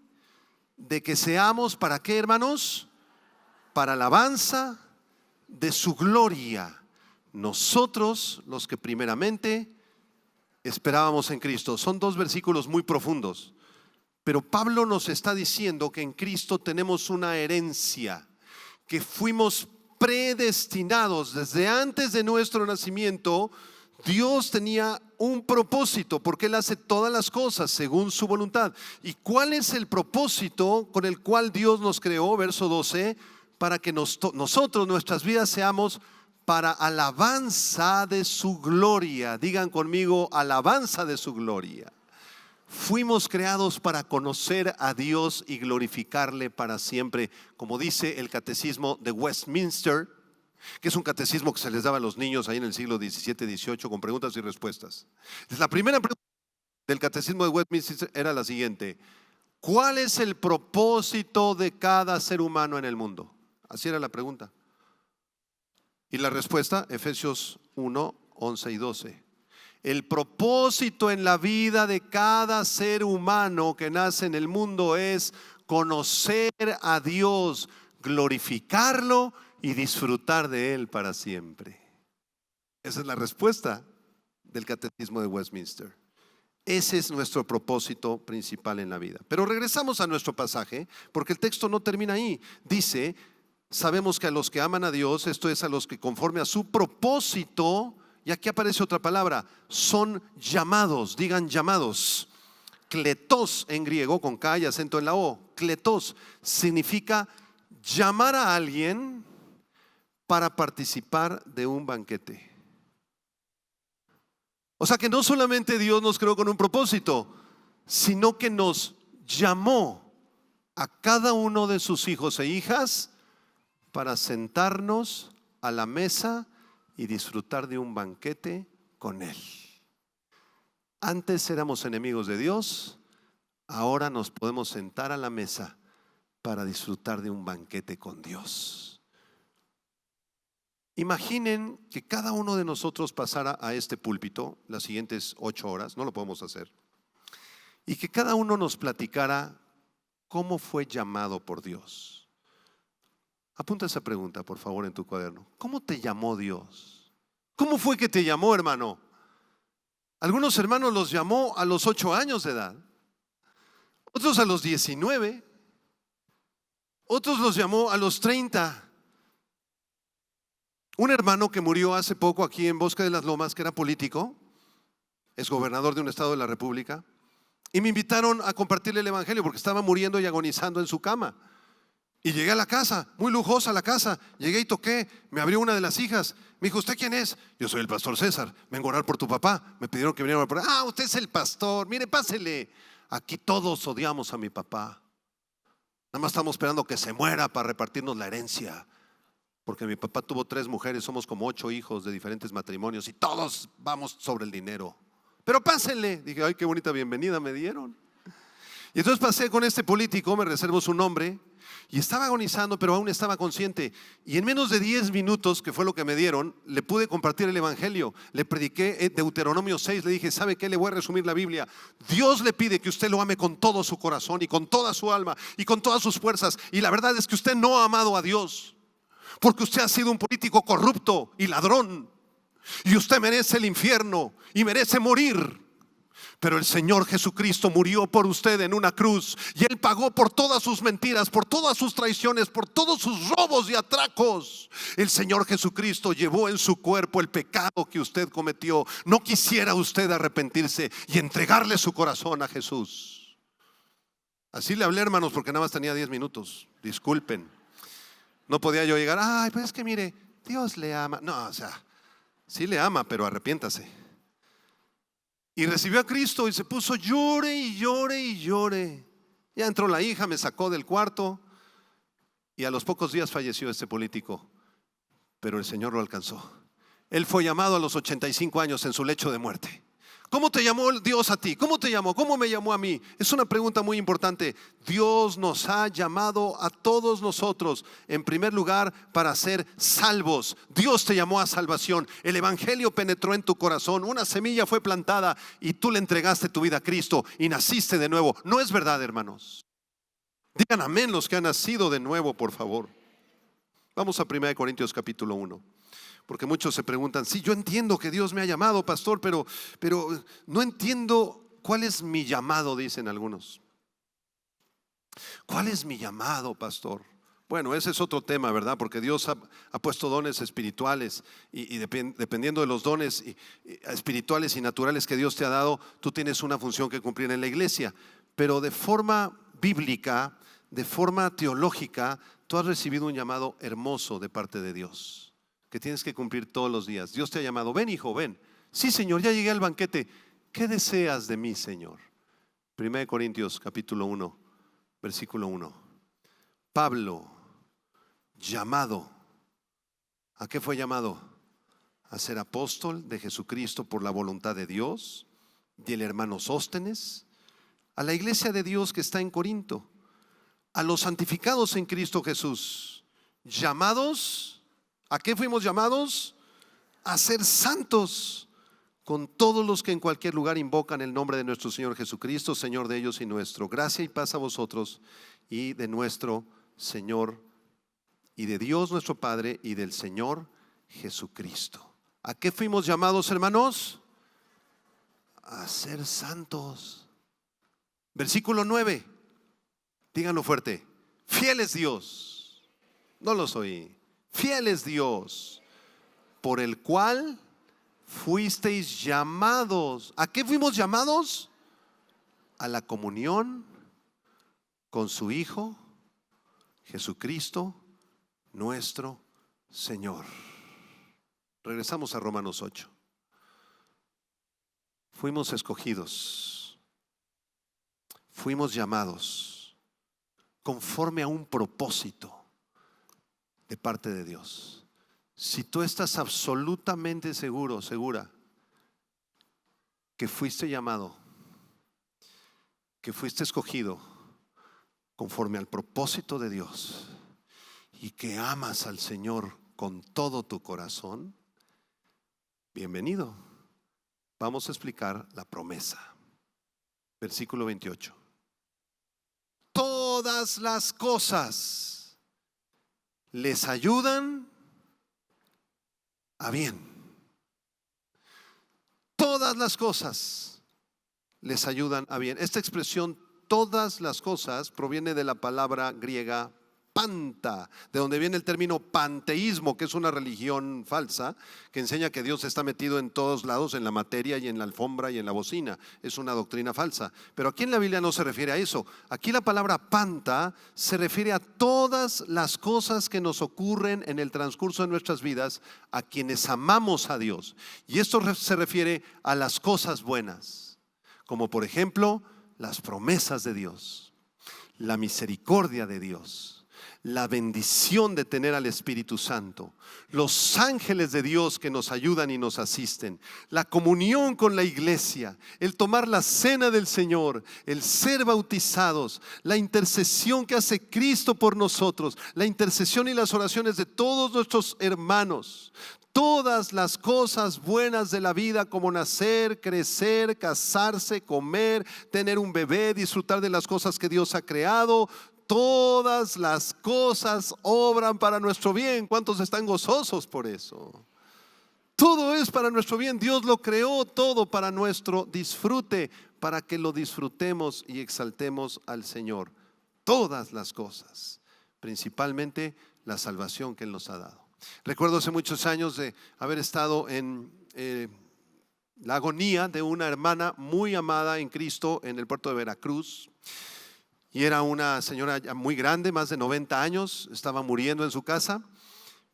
de que seamos, ¿para qué, hermanos? Para alabanza de su gloria, nosotros los que primeramente esperábamos en Cristo. Son dos versículos muy profundos, pero Pablo nos está diciendo que en Cristo tenemos una herencia. que fuimos predestinados desde antes de nuestro nacimiento. Dios tenía un propósito porque Él hace todas las cosas según su voluntad. ¿Y cuál es el propósito con el cual Dios nos creó? Verso 12, para que nosotros, nuestras vidas seamos para alabanza de su gloria. Digan conmigo, alabanza de su gloria. Fuimos creados para conocer a Dios y glorificarle para siempre, como dice el catecismo de Westminster, que es un catecismo que se les daba a los niños ahí en el siglo XVII-XVIII con preguntas y respuestas. La primera pregunta del catecismo de Westminster era la siguiente: ¿cuál es el propósito de cada ser humano en el mundo? Así era la pregunta. Y la respuesta, Efesios 1, 11 y 12. El propósito en la vida de cada ser humano que nace en el mundo es conocer a Dios, glorificarlo y disfrutar de Él para siempre. Esa es la respuesta del catecismo de Westminster. Ese es nuestro propósito principal en la vida. Pero regresamos a nuestro pasaje, porque el texto no termina ahí. Dice: sabemos que a los que aman a Dios, esto es, a los que conforme a su propósito, y aquí aparece otra palabra, son llamados. Digan llamados. Kletos en griego, con K y acento en la O. Kletos significa llamar a alguien para participar de un banquete. O sea que no solamente Dios nos creó con un propósito, sino que nos llamó a cada uno de sus hijos e hijas para sentarnos a la mesa y disfrutar de un banquete con Él. Antes éramos enemigos de Dios, ahora nos podemos sentar a la mesa para disfrutar de un banquete con Dios. Imaginen que cada uno de nosotros pasara a este púlpito las siguientes 8 horas, no lo podemos hacer, y que cada uno nos platicara cómo fue llamado por Dios. Apunta esa pregunta, por favor, en tu cuaderno. ¿Cómo te llamó Dios? ¿Cómo fue que te llamó, hermano? Algunos hermanos los llamó a los 8 años de edad, otros a los 19, otros los llamó a los 30. Un hermano que murió hace poco aquí en Bosque de las Lomas, que era político, es gobernador de un estado de la República, y me invitaron a compartirle el evangelio porque estaba muriendo y agonizando en su cama. Y llegué a la casa, muy lujosa la casa. Llegué y toqué, me abrió una de las hijas. Me dijo: ¿usted quién es? Yo soy el pastor César, vengo a orar por tu papá. Me pidieron que viniera a orar por... Ah, usted es el pastor, mire, pásele. Aquí todos odiamos a mi papá. Nada más estamos esperando que se muera para repartirnos la herencia. Porque mi papá tuvo 3 mujeres, somos como 8 hijos de diferentes matrimonios y todos vamos sobre el dinero. Pero pásenle. Dije: ay, qué bonita bienvenida me dieron. Y entonces pasé con este político, me reservo su nombre, y estaba agonizando, pero aún estaba consciente. Y en menos de 10 minutos, que fue lo que me dieron, le pude compartir el evangelio. Le prediqué Deuteronomio 6, le dije: ¿sabe qué? Le voy a resumir la Biblia. Dios le pide que usted lo ame con todo su corazón y con toda su alma y con todas sus fuerzas. Y la verdad es que usted no ha amado a Dios, porque usted ha sido un político corrupto y ladrón. Y usted merece el infierno y merece morir. Pero el Señor Jesucristo murió por usted en una cruz y Él pagó por todas sus mentiras, por todas sus traiciones, por todos sus robos y atracos. El Señor Jesucristo llevó en su cuerpo el pecado que usted cometió. ¿No quisiera usted arrepentirse y entregarle su corazón a Jesús? Así le hablé, hermanos, porque nada más tenía 10 minutos. Disculpen. No podía yo llegar: ay, pues es que mire, Dios le ama. No, o sea, sí le ama, pero arrepiéntase. Y recibió a Cristo y se puso llore y llore y llore. Ya entró la hija, me sacó del cuarto y a los pocos días falleció este político. Pero el Señor lo alcanzó. Él fue llamado a los 85 años en su lecho de muerte. ¿Cómo te llamó Dios a ti? ¿Cómo te llamó? ¿Cómo me llamó a mí? Es una pregunta muy importante. Dios nos ha llamado a todos nosotros, en primer lugar, para ser salvos. Dios te llamó a salvación. El evangelio penetró en tu corazón. Una semilla fue plantada y tú le entregaste tu vida a Cristo y naciste de nuevo. ¿No es verdad, hermanos? Digan amén los que han nacido de nuevo, por favor. Vamos a 1 Corintios capítulo 1. Porque muchos se preguntan: sí, yo entiendo que Dios me ha llamado, pastor, pero no entiendo cuál es mi llamado, dicen algunos. ¿Cuál es mi llamado, pastor? Bueno, ese es otro tema, ¿verdad? Porque Dios ha puesto dones espirituales y dependiendo de los dones espirituales y naturales que Dios te ha dado, tú tienes una función que cumplir en la iglesia. Pero de forma bíblica, de forma teológica, tú has recibido un llamado hermoso de parte de Dios, que tienes que cumplir todos los días. Dios te ha llamado: ven, hijo, ven. Sí, Señor, ya llegué al banquete. ¿Qué deseas de mí, Señor? 1 Corintios capítulo 1, versículo 1. Pablo, llamado, ¿a qué fue llamado? A ser apóstol de Jesucristo por la voluntad de Dios, y el hermano Sóstenes, a la iglesia de Dios que está en Corinto, a los santificados en Cristo Jesús, llamados, ¿a qué fuimos llamados? A ser santos, con todos los que en cualquier lugar invocan el nombre de nuestro Señor Jesucristo, Señor de ellos y nuestro. Gracia y paz a vosotros y de nuestro Señor y de Dios nuestro Padre y del Señor Jesucristo. ¿A qué fuimos llamados, hermanos? A ser santos. Versículo 9. Díganlo fuerte. Fiel es Dios. No los oí. Fiel es Dios, por el cual fuisteis llamados. ¿A qué fuimos llamados? A la comunión con su Hijo Jesucristo nuestro Señor. Regresamos a Romanos 8. Fuimos escogidos, fuimos llamados conforme a un propósito de parte de Dios. Si tú estás absolutamente seguro, segura, que fuiste llamado, que fuiste escogido conforme al propósito de Dios y que amas al Señor con todo tu corazón, bienvenido. Vamos a explicar la promesa. Versículo 28. Todas las cosas les ayudan a bien. Todas las cosas les ayudan a bien. Esta expresión, todas las cosas, proviene de la palabra griega panta, de donde viene el término panteísmo, que es una religión falsa que enseña que Dios está metido en todos lados, en la materia y en la alfombra y en la bocina. Es una doctrina falsa, pero aquí en la Biblia no se refiere a eso. Aquí la palabra panta se refiere a todas las cosas que nos ocurren en el transcurso de nuestras vidas a quienes amamos a Dios, y esto se refiere a las cosas buenas, como por ejemplo las promesas de Dios, la misericordia de Dios, la bendición de tener al Espíritu Santo, los ángeles de Dios que nos ayudan y nos asisten, la comunión con la iglesia, el tomar la cena del Señor, el ser bautizados, la intercesión que hace Cristo por nosotros, la intercesión y las oraciones de todos nuestros hermanos. Todas las cosas buenas de la vida, como nacer, crecer, casarse, comer, tener un bebé, disfrutar de las cosas que Dios ha creado, todas las cosas obran para nuestro bien. ¿Cuántos están gozosos por eso? Todo es para nuestro bien. Dios lo creó todo para nuestro disfrute, para que lo disfrutemos y exaltemos al Señor. Todas las cosas, principalmente la salvación que Él nos ha dado. Recuerdo hace muchos años de haber estado en la agonía de una hermana muy amada en Cristo en el puerto de Veracruz. Y era una señora ya muy grande, más de 90 años, estaba muriendo en su casa,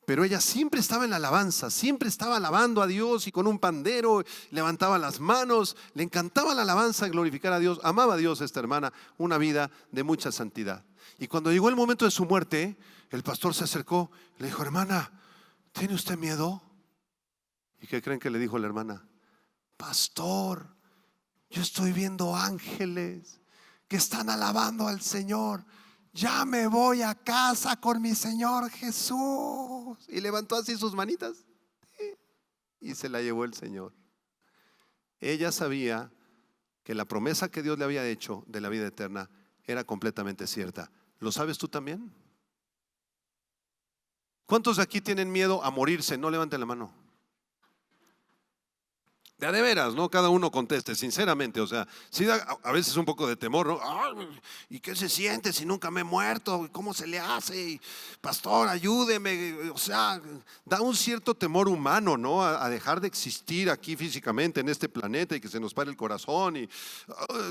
pero ella siempre estaba en la alabanza, siempre estaba alabando a Dios y con un pandero levantaba las manos, le encantaba la alabanza, glorificar a Dios, amaba a Dios esta hermana, una vida de mucha santidad. Y cuando llegó el momento de su muerte, el pastor se acercó y le dijo: hermana, ¿tiene usted miedo? ¿Y qué creen que le dijo la hermana? Pastor, yo estoy viendo ángeles que están alabando al Señor. Ya me voy a casa con mi Señor Jesús. Y levantó así sus manitas y se la llevó el Señor. Ella sabía que la promesa que Dios le había hecho de la vida eterna era completamente cierta. ¿Lo sabes tú también? ¿Cuántos de aquí tienen miedo a morirse? No levanten la mano. De veras, ¿no? Cada uno conteste, sinceramente, o sea, sí da a veces un poco de temor, ¿no? Ay, ¿y qué se siente si nunca me he muerto? ¿Cómo se le hace? Y, pastor, ayúdeme. O sea, da un cierto temor humano, ¿no? A dejar de existir aquí físicamente en este planeta y que se nos pare el corazón y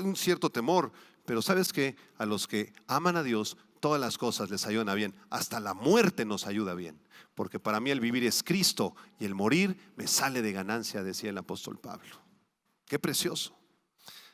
un cierto temor. Pero ¿sabes qué? A los que aman a Dios, todas las cosas les ayudan a bien. Hasta la muerte nos ayuda bien. Porque para mí el vivir es Cristo y el morir me sale de ganancia, decía el apóstol Pablo. Qué precioso.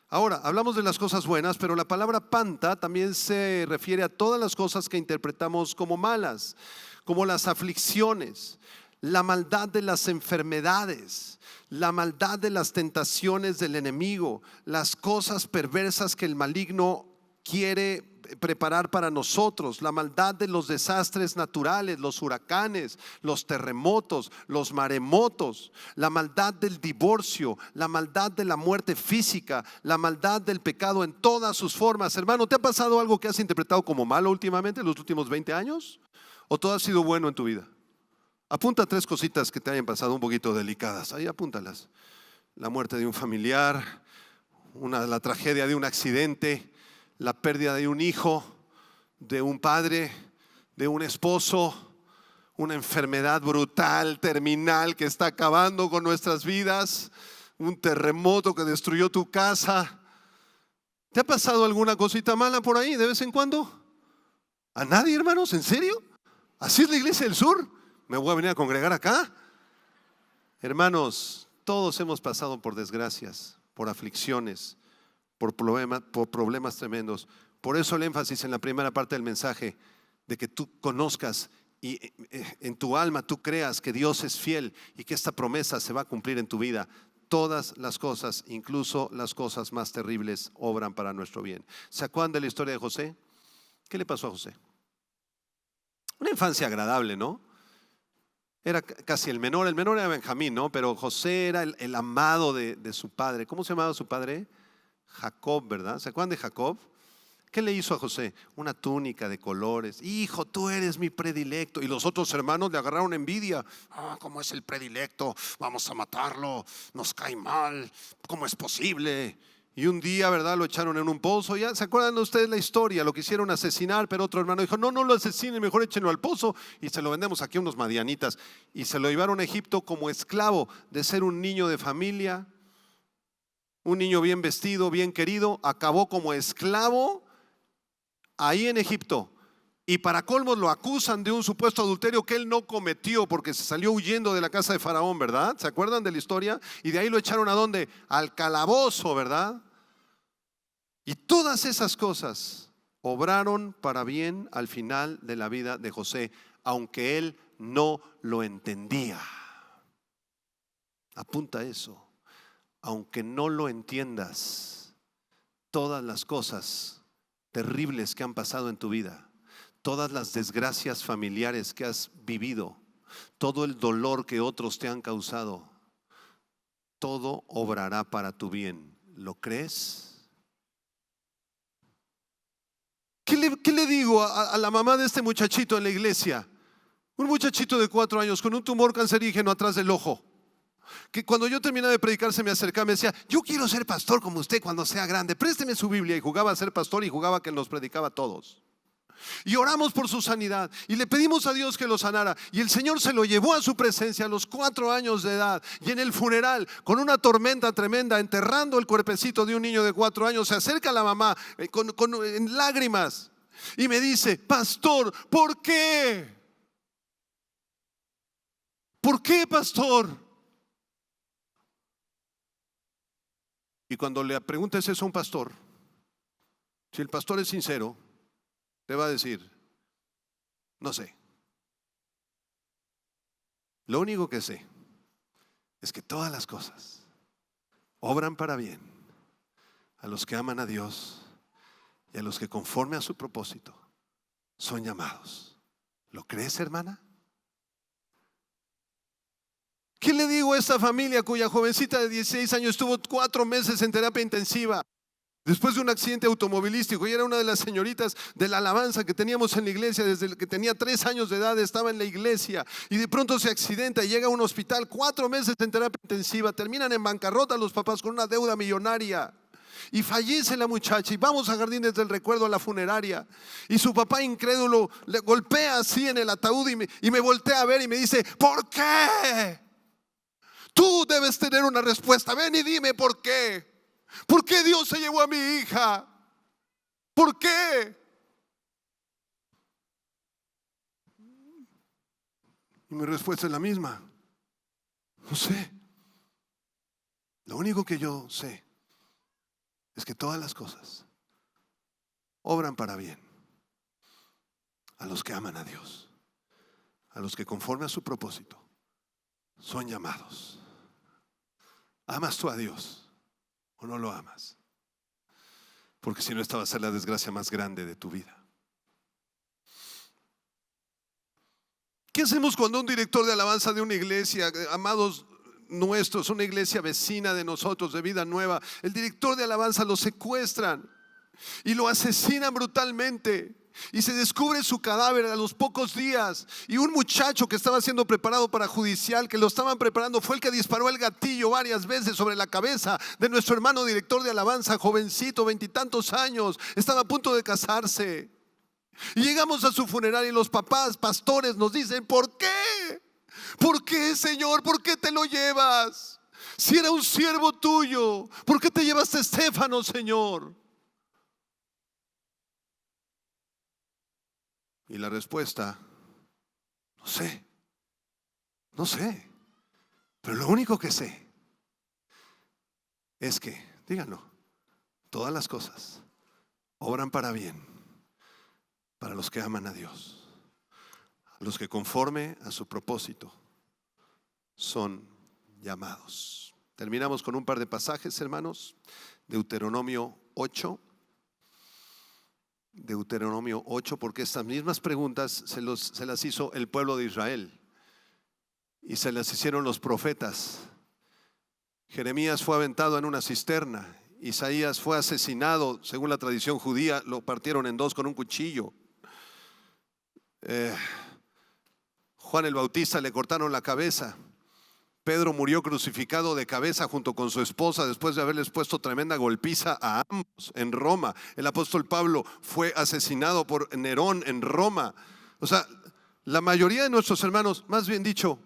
Ahora, hablamos de las cosas buenas, pero la palabra panta también se refiere a todas las cosas que interpretamos como malas, como las aflicciones, la maldad de las enfermedades, la maldad de las tentaciones del enemigo, las cosas perversas que el maligno quiere preparar para nosotros, la maldad de los desastres naturales, los huracanes, los terremotos, los maremotos, la maldad del divorcio, la maldad de la muerte física, la maldad del pecado en todas sus formas. Hermano, ¿te ha pasado algo que has interpretado como malo últimamente, en los últimos 20 años? ¿O todo ha sido bueno en tu vida? Apunta 3 cositas que te hayan pasado un poquito delicadas. Ahí apúntalas. La muerte de un familiar, la tragedia de un accidente, la pérdida de un hijo, de un padre, de un esposo, una enfermedad brutal, terminal, que está acabando con nuestras vidas, un terremoto que destruyó tu casa. ¿Te ha pasado alguna cosita mala por ahí de vez en cuando? ¿A nadie, hermanos? ¿En serio? ¿Así es la iglesia del sur? ¿Me voy a venir a congregar acá? Hermanos, todos hemos pasado por desgracias, por aflicciones, por problemas tremendos. Por eso el énfasis en la primera parte del mensaje, de que tú conozcas y en tu alma tú creas que Dios es fiel y que esta promesa se va a cumplir en tu vida. Todas las cosas, incluso las cosas más terribles, obran para nuestro bien. ¿Se acuerdan de la historia de José? ¿Qué le pasó a José? Una infancia agradable, ¿no? Era casi el menor era Benjamín, ¿no? Pero José era el amado de su padre. ¿Cómo se llamaba su padre? Jacob, ¿verdad? ¿Se acuerdan de Jacob? ¿Qué le hizo a José? Una túnica de colores. Hijo, tú eres mi predilecto. Y los otros hermanos le agarraron envidia. ¿Cómo es el predilecto? Vamos a matarlo. Nos cae mal. ¿Cómo es posible? Y un día, ¿verdad? Lo echaron en un pozo. ¿Ya se acuerdan ustedes la historia? Lo quisieron asesinar, pero otro hermano dijo, no lo asesinen, mejor échenlo al pozo y se lo vendemos aquí a unos madianitas. Y se lo llevaron a Egipto como esclavo de ser un niño de familia, un niño bien vestido, bien querido. Acabó como esclavo ahí en Egipto. Y para colmos lo acusan de un supuesto adulterio que él no cometió porque se salió huyendo de la casa de Faraón, ¿verdad? ¿Se acuerdan de la historia? Y de ahí lo echaron ¿a dónde? Al calabozo, ¿verdad? Y todas esas cosas obraron para bien al final de la vida de José, aunque él no lo entendía. Apunta eso. Aunque no lo entiendas, todas las cosas terribles que han pasado en tu vida, todas las desgracias familiares que has vivido, todo el dolor que otros te han causado, todo obrará para tu bien. ¿Lo crees? ¿Qué le digo a la mamá de este muchachito en la iglesia? Un muchachito de 4 años con un tumor cancerígeno atrás del ojo, que cuando yo terminaba de predicar se me acercaba y me decía, yo quiero ser pastor como usted cuando sea grande, présteme su Biblia. Y jugaba a ser pastor y jugaba que nos predicaba a todos. Y oramos por su sanidad y le pedimos a Dios que lo sanara. Y el Señor se lo llevó a su presencia a los 4 años de edad. Y en el funeral, con una tormenta tremenda, enterrando el cuerpecito de un niño de 4 años, se acerca a la mamá en lágrimas y me dice, pastor, ¿por qué? ¿Por qué, pastor? Y cuando le preguntes eso a un pastor, si el pastor es sincero, te va a decir, no sé. Lo único que sé es que todas las cosas obran para bien a los que aman a Dios y a los que conforme a su propósito son llamados. ¿Lo crees, hermana? ¿Qué le digo a esta familia cuya jovencita de 16 años estuvo 4 meses en terapia intensiva? Después de un accidente automovilístico, y era una de las señoritas de la alabanza que teníamos en la iglesia, desde que tenía 3 años de edad estaba en la iglesia, y de pronto se accidenta y llega a un hospital, 4 meses en terapia intensiva, terminan en bancarrota los papás con una deuda millonaria, y fallece la muchacha, y vamos a Jardines del Recuerdo, a la funeraria, y su papá incrédulo le golpea así en el ataúd y me voltea a ver y me dice: ¿por qué? Tú debes tener una respuesta, ven y dime por qué. ¿Por qué Dios se llevó a mi hija? ¿Por qué? Y mi respuesta es la misma: no sé. Lo único que yo sé es que todas las cosas obran para bien a los que aman a Dios, a los que conforme a su propósito son llamados. ¿Amas tú a Dios o no lo amas? Porque si no, esta va a ser la desgracia más grande de tu vida. ¿Qué hacemos cuando un director de alabanza de una iglesia, amados nuestros, una iglesia vecina de nosotros, de Vida Nueva, el director de alabanza lo secuestran y lo asesinan brutalmente? Y se descubre su cadáver a los pocos días, y un muchacho que estaba siendo preparado para judicial, que lo estaban preparando, fue el que disparó el gatillo varias veces sobre la cabeza de nuestro hermano director de alabanza, jovencito, 20 y tantos años, estaba a punto de casarse. Y llegamos a su funeral y los papás, pastores, nos dicen: ¿por qué? ¿Por qué, Señor? ¿Por qué te lo llevas? Si era un siervo tuyo, ¿por qué te llevaste a Estéfano, Señor? Y la respuesta: no sé, pero lo único que sé es que, díganlo, todas las cosas obran para bien para los que aman a Dios, a los que conforme a su propósito son llamados. Terminamos con un par de pasajes, hermanos. Deuteronomio 8, porque estas mismas preguntas se las hizo el pueblo de Israel y se las hicieron los profetas. Jeremías fue aventado en una cisterna, Isaías fue asesinado, según la tradición judía, lo partieron en 2 con un cuchillo. Juan el Bautista le cortaron la cabeza. Pedro murió crucificado de cabeza junto con su esposa después de haberles puesto tremenda golpiza a ambos en Roma. El apóstol Pablo fue asesinado por Nerón en Roma. O sea, la mayoría de nuestros hermanos, más bien dicho,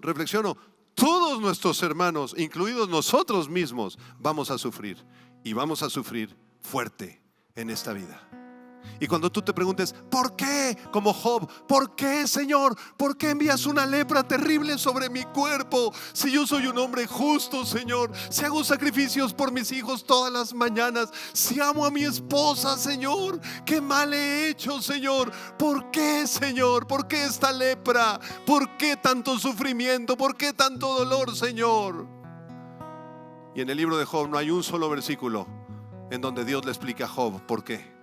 reflexiono, todos nuestros hermanos, incluidos nosotros mismos, vamos a sufrir, y vamos a sufrir fuerte en esta vida. Y cuando tú te preguntes: ¿por qué? Como Job, ¿por qué, Señor? ¿Por qué envías una lepra terrible sobre mi cuerpo? Si yo soy un hombre justo, Señor, si hago sacrificios por mis hijos todas las mañanas, si amo a mi esposa, Señor, ¿qué mal he hecho, Señor? ¿Por qué, Señor? ¿Por qué esta lepra? ¿Por qué tanto sufrimiento? ¿Por qué tanto dolor, Señor? Y en el libro de Job no hay un solo versículo en donde Dios le explica a Job por qué.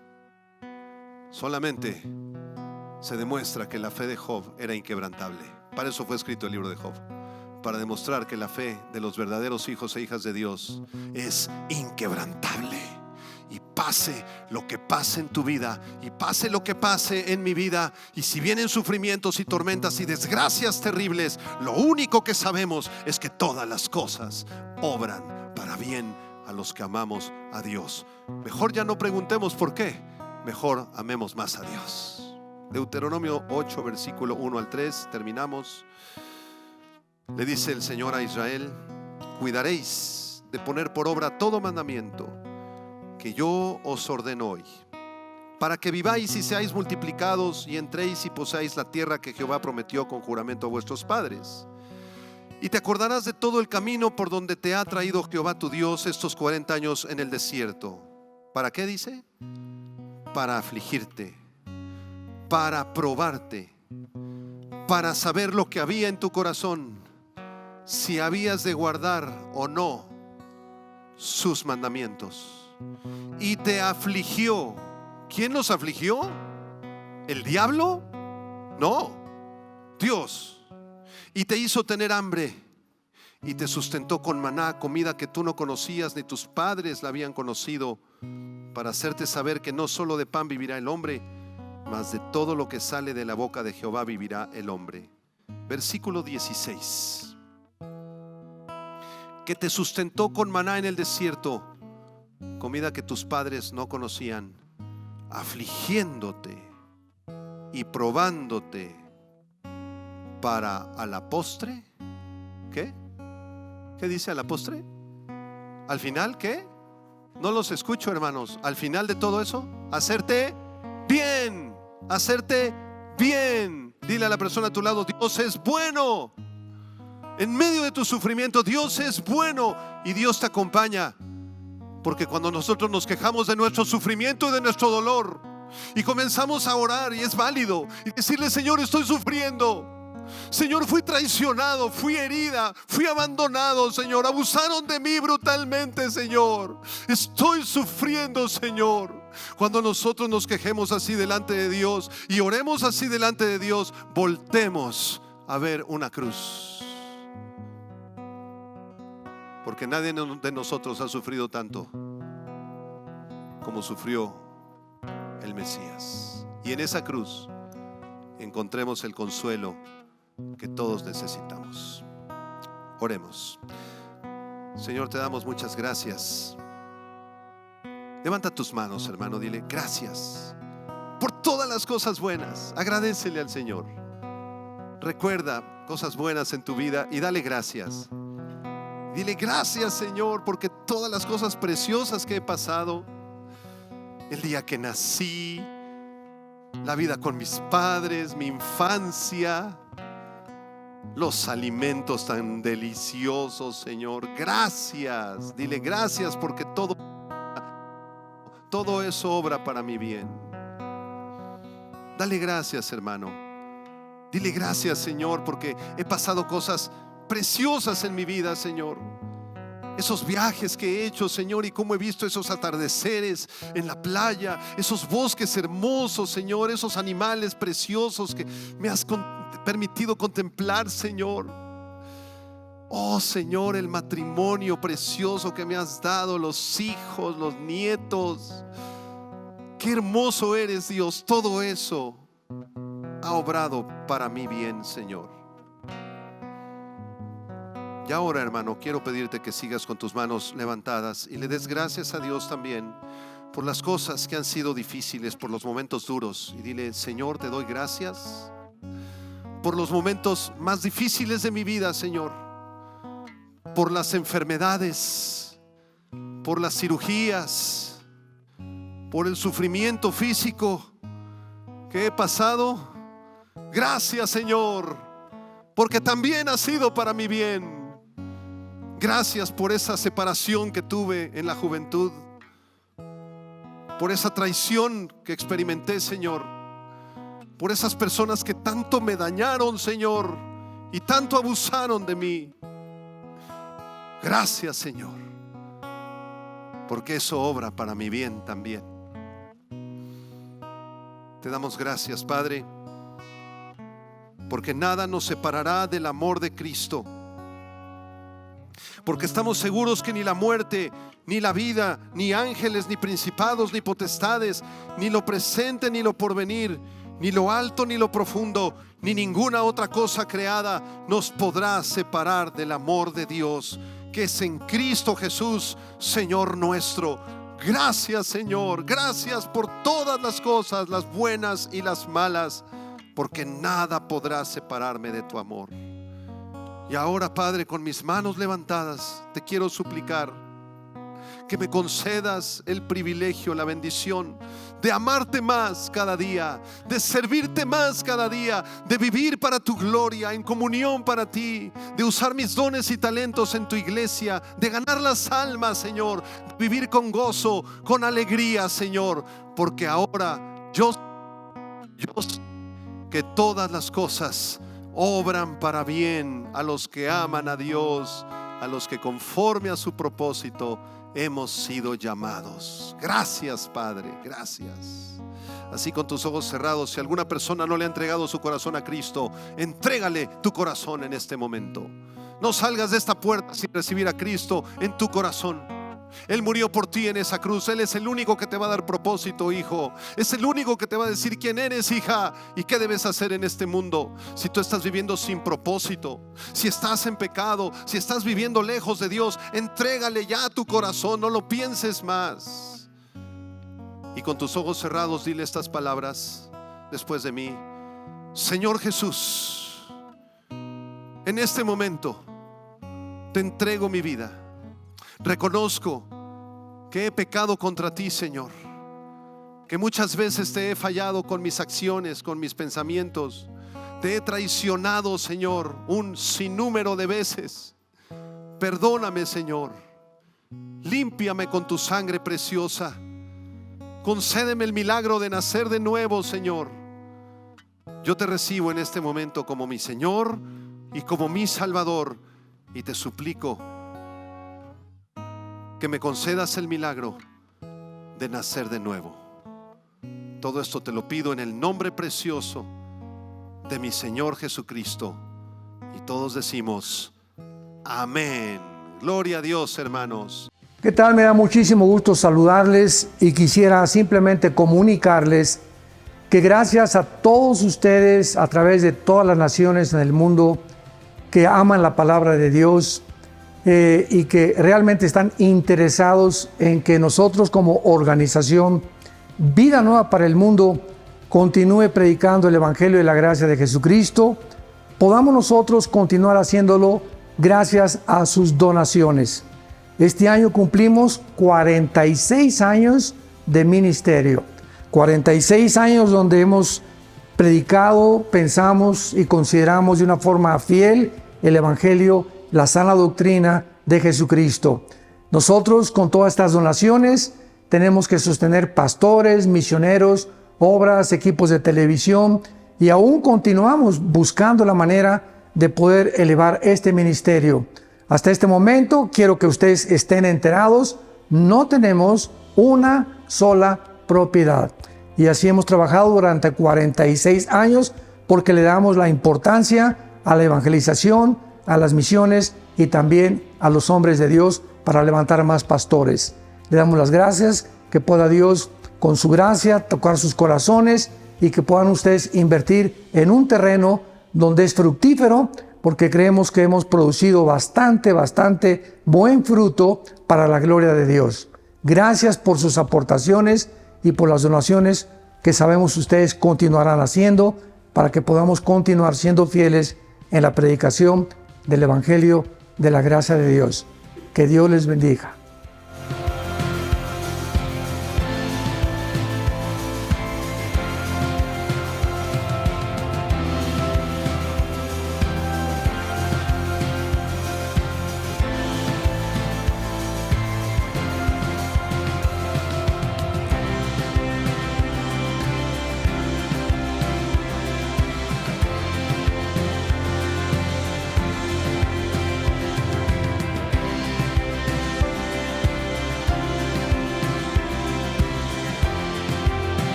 Solamente se demuestra que la fe de Job era inquebrantable. Para eso fue escrito el libro de Job, para demostrar que la fe de los verdaderos hijos e hijas de Dios es inquebrantable. Y pase lo que pase en tu vida, y pase lo que pase en mi vida, y si vienen sufrimientos y tormentas y desgracias terribles, lo único que sabemos es que todas las cosas obran para bien a los que amamos a Dios. Mejor ya no preguntemos por qué, mejor amemos más a Dios. Deuteronomio 8, versículo 1 al 3, terminamos. Le dice el Señor a Israel: cuidaréis de poner por obra todo mandamiento que yo os ordeno hoy, para que viváis y seáis multiplicados, y entréis y poseáis la tierra que Jehová prometió con juramento a vuestros padres. Y te acordarás de todo el camino por donde te ha traído Jehová tu Dios estos 40 años en el desierto. ¿Para qué dice? Para afligirte, para probarte, para saber lo que había en tu corazón, si habías de guardar o no sus mandamientos. Y te afligió. ¿Quién los afligió? ¿El diablo? No, Dios. Y te hizo tener hambre y te sustentó con maná, comida que tú no conocías ni tus padres la habían conocido, para hacerte saber que no solo de pan vivirá el hombre, mas de todo lo que sale de la boca de Jehová vivirá el hombre. Versículo 16. Que te sustentó con maná en el desierto, comida que tus padres no conocían, afligiéndote y probándote, para a la postre, ¿qué? ¿Qué dice a la postre? Al final, ¿qué? No los escucho, hermanos. Al final de todo eso, hacerte bien, hacerte bien. Dile a la persona a tu lado: Dios es bueno. En medio de tu sufrimiento, Dios es bueno y Dios te acompaña. Porque cuando nosotros nos quejamos de nuestro sufrimiento y de nuestro dolor y comenzamos a orar, y es válido, y decirle: Señor, estoy sufriendo. Señor, fui traicionado, fui herida, fui abandonado, Señor. Abusaron de mí brutalmente, Señor. Estoy sufriendo, Señor. Cuando nosotros nos quejemos así delante de Dios y oremos así delante de Dios, voltemos a ver una cruz. Porque nadie de nosotros ha sufrido tanto como sufrió el Mesías. Y en esa cruz encontremos el consuelo que todos necesitamos. Oremos. Señor, te damos muchas gracias. Levanta tus manos, hermano, dile: gracias por todas las cosas buenas. Agradécele al Señor. Recuerda cosas buenas en tu vida y dale gracias. Dile: gracias, Señor, porque todas las cosas preciosas que he pasado, el día que nací, la vida con mis padres, mi infancia, los alimentos tan deliciosos, Señor. Gracias. Dile: gracias porque todo eso obra para mi bien. Dale gracias, hermano. Dile: gracias, Señor, porque he pasado cosas preciosas en mi vida, Señor. Esos viajes que he hecho, Señor, y cómo he visto esos atardeceres en la playa, esos bosques hermosos, Señor, esos animales preciosos que me has permitido contemplar, Señor. Oh, Señor, el matrimonio precioso que me has dado, los hijos, los nietos. Qué hermoso eres, Dios. Todo eso ha obrado para mi bien, Señor. Y ahora, hermano, quiero pedirte que sigas con tus manos levantadas y le des gracias a Dios también por las cosas que han sido difíciles, por los momentos duros. Y dile: Señor, te doy gracias por los momentos más difíciles de mi vida, Señor, por las enfermedades, por las cirugías, por el sufrimiento físico que he pasado. Gracias, Señor, porque también ha sido para mi bien. Gracias por esa separación que tuve en la juventud, por esa traición que experimenté, Señor, por esas personas que tanto me dañaron, Señor, y tanto abusaron de mí. Gracias, Señor, porque eso obra para mi bien también. Te damos gracias, Padre, porque nada nos separará del amor de Cristo. Porque estamos seguros que ni la muerte, ni la vida, ni ángeles, ni principados, ni potestades, ni lo presente, ni lo porvenir, ni lo alto, ni lo profundo, ni ninguna otra cosa creada nos podrá separar del amor de Dios, que es en Cristo Jesús, Señor nuestro. Gracias, Señor. Gracias por todas las cosas, las buenas y las malas, porque nada podrá separarme de tu amor. Y ahora, Padre, con mis manos levantadas, te quiero suplicar que me concedas el privilegio, la bendición de amarte más cada día, de servirte más cada día, de vivir para tu gloria, en comunión para ti, de usar mis dones y talentos en tu iglesia, de ganar las almas, Señor, de vivir con gozo, con alegría, Señor, porque ahora yo sé que todas las cosas obran para bien a los que aman a Dios, a los que conforme a su propósito hemos sido llamados. Gracias, Padre, gracias. Así, con tus ojos cerrados, si alguna persona no le ha entregado su corazón a Cristo, entrégale tu corazón en este momento. No salgas de esta puerta sin recibir a Cristo en tu corazón. Él murió por ti en esa cruz. Él es el único que te va a dar propósito, hijo. Es el único que te va a decir quién eres, hija, y qué debes hacer en este mundo. Si tú estás viviendo sin propósito, si estás en pecado, si estás viviendo lejos de Dios, entrégale ya tu corazón, no lo pienses más. Y con tus ojos cerrados dile estas palabras después de mí. Señor Jesús, en este momento te entrego mi vida. Reconozco que he pecado contra ti, Señor, que muchas veces te he fallado con mis acciones, con mis pensamientos. Te he traicionado, Señor, un sinnúmero de veces. Perdóname, Señor. Límpiame con tu sangre preciosa. Concédeme el milagro de nacer de nuevo, Señor. Yo te recibo en este momento como mi Señor y como mi Salvador, y te suplico que me concedas el milagro de nacer de nuevo. Todo esto te lo pido en el nombre precioso de mi Señor Jesucristo. Y todos decimos amén. Gloria a Dios, hermanos. ¿Qué tal? Me da muchísimo gusto saludarles y quisiera simplemente comunicarles que gracias a todos ustedes a través de todas las naciones en el mundo que aman la palabra de Dios, y que realmente están interesados en que nosotros como organización Vida Nueva para el Mundo continúe predicando el Evangelio de la gracia de Jesucristo, podamos nosotros continuar haciéndolo gracias a sus donaciones. Este año cumplimos 46 años de ministerio, 46 años donde hemos predicado, pensamos y consideramos de una forma fiel el Evangelio, la sana doctrina de Jesucristo. Nosotros con todas estas donaciones tenemos que sostener pastores, misioneros, obras, equipos de televisión, y aún continuamos buscando la manera de poder elevar este ministerio. Hasta este momento quiero que ustedes estén enterados, no tenemos una sola propiedad, y así hemos trabajado durante 46 años porque le damos la importancia a la evangelización, a las misiones y también a los hombres de Dios para levantar más pastores. Le damos las gracias, que pueda Dios con su gracia tocar sus corazones y que puedan ustedes invertir en un terreno donde es fructífero, porque creemos que hemos producido bastante buen fruto para la gloria de Dios. Gracias por sus aportaciones y por las donaciones que sabemos ustedes continuarán haciendo para que podamos continuar siendo fieles en la predicación del Evangelio de la gracia de Dios. Que Dios les bendiga.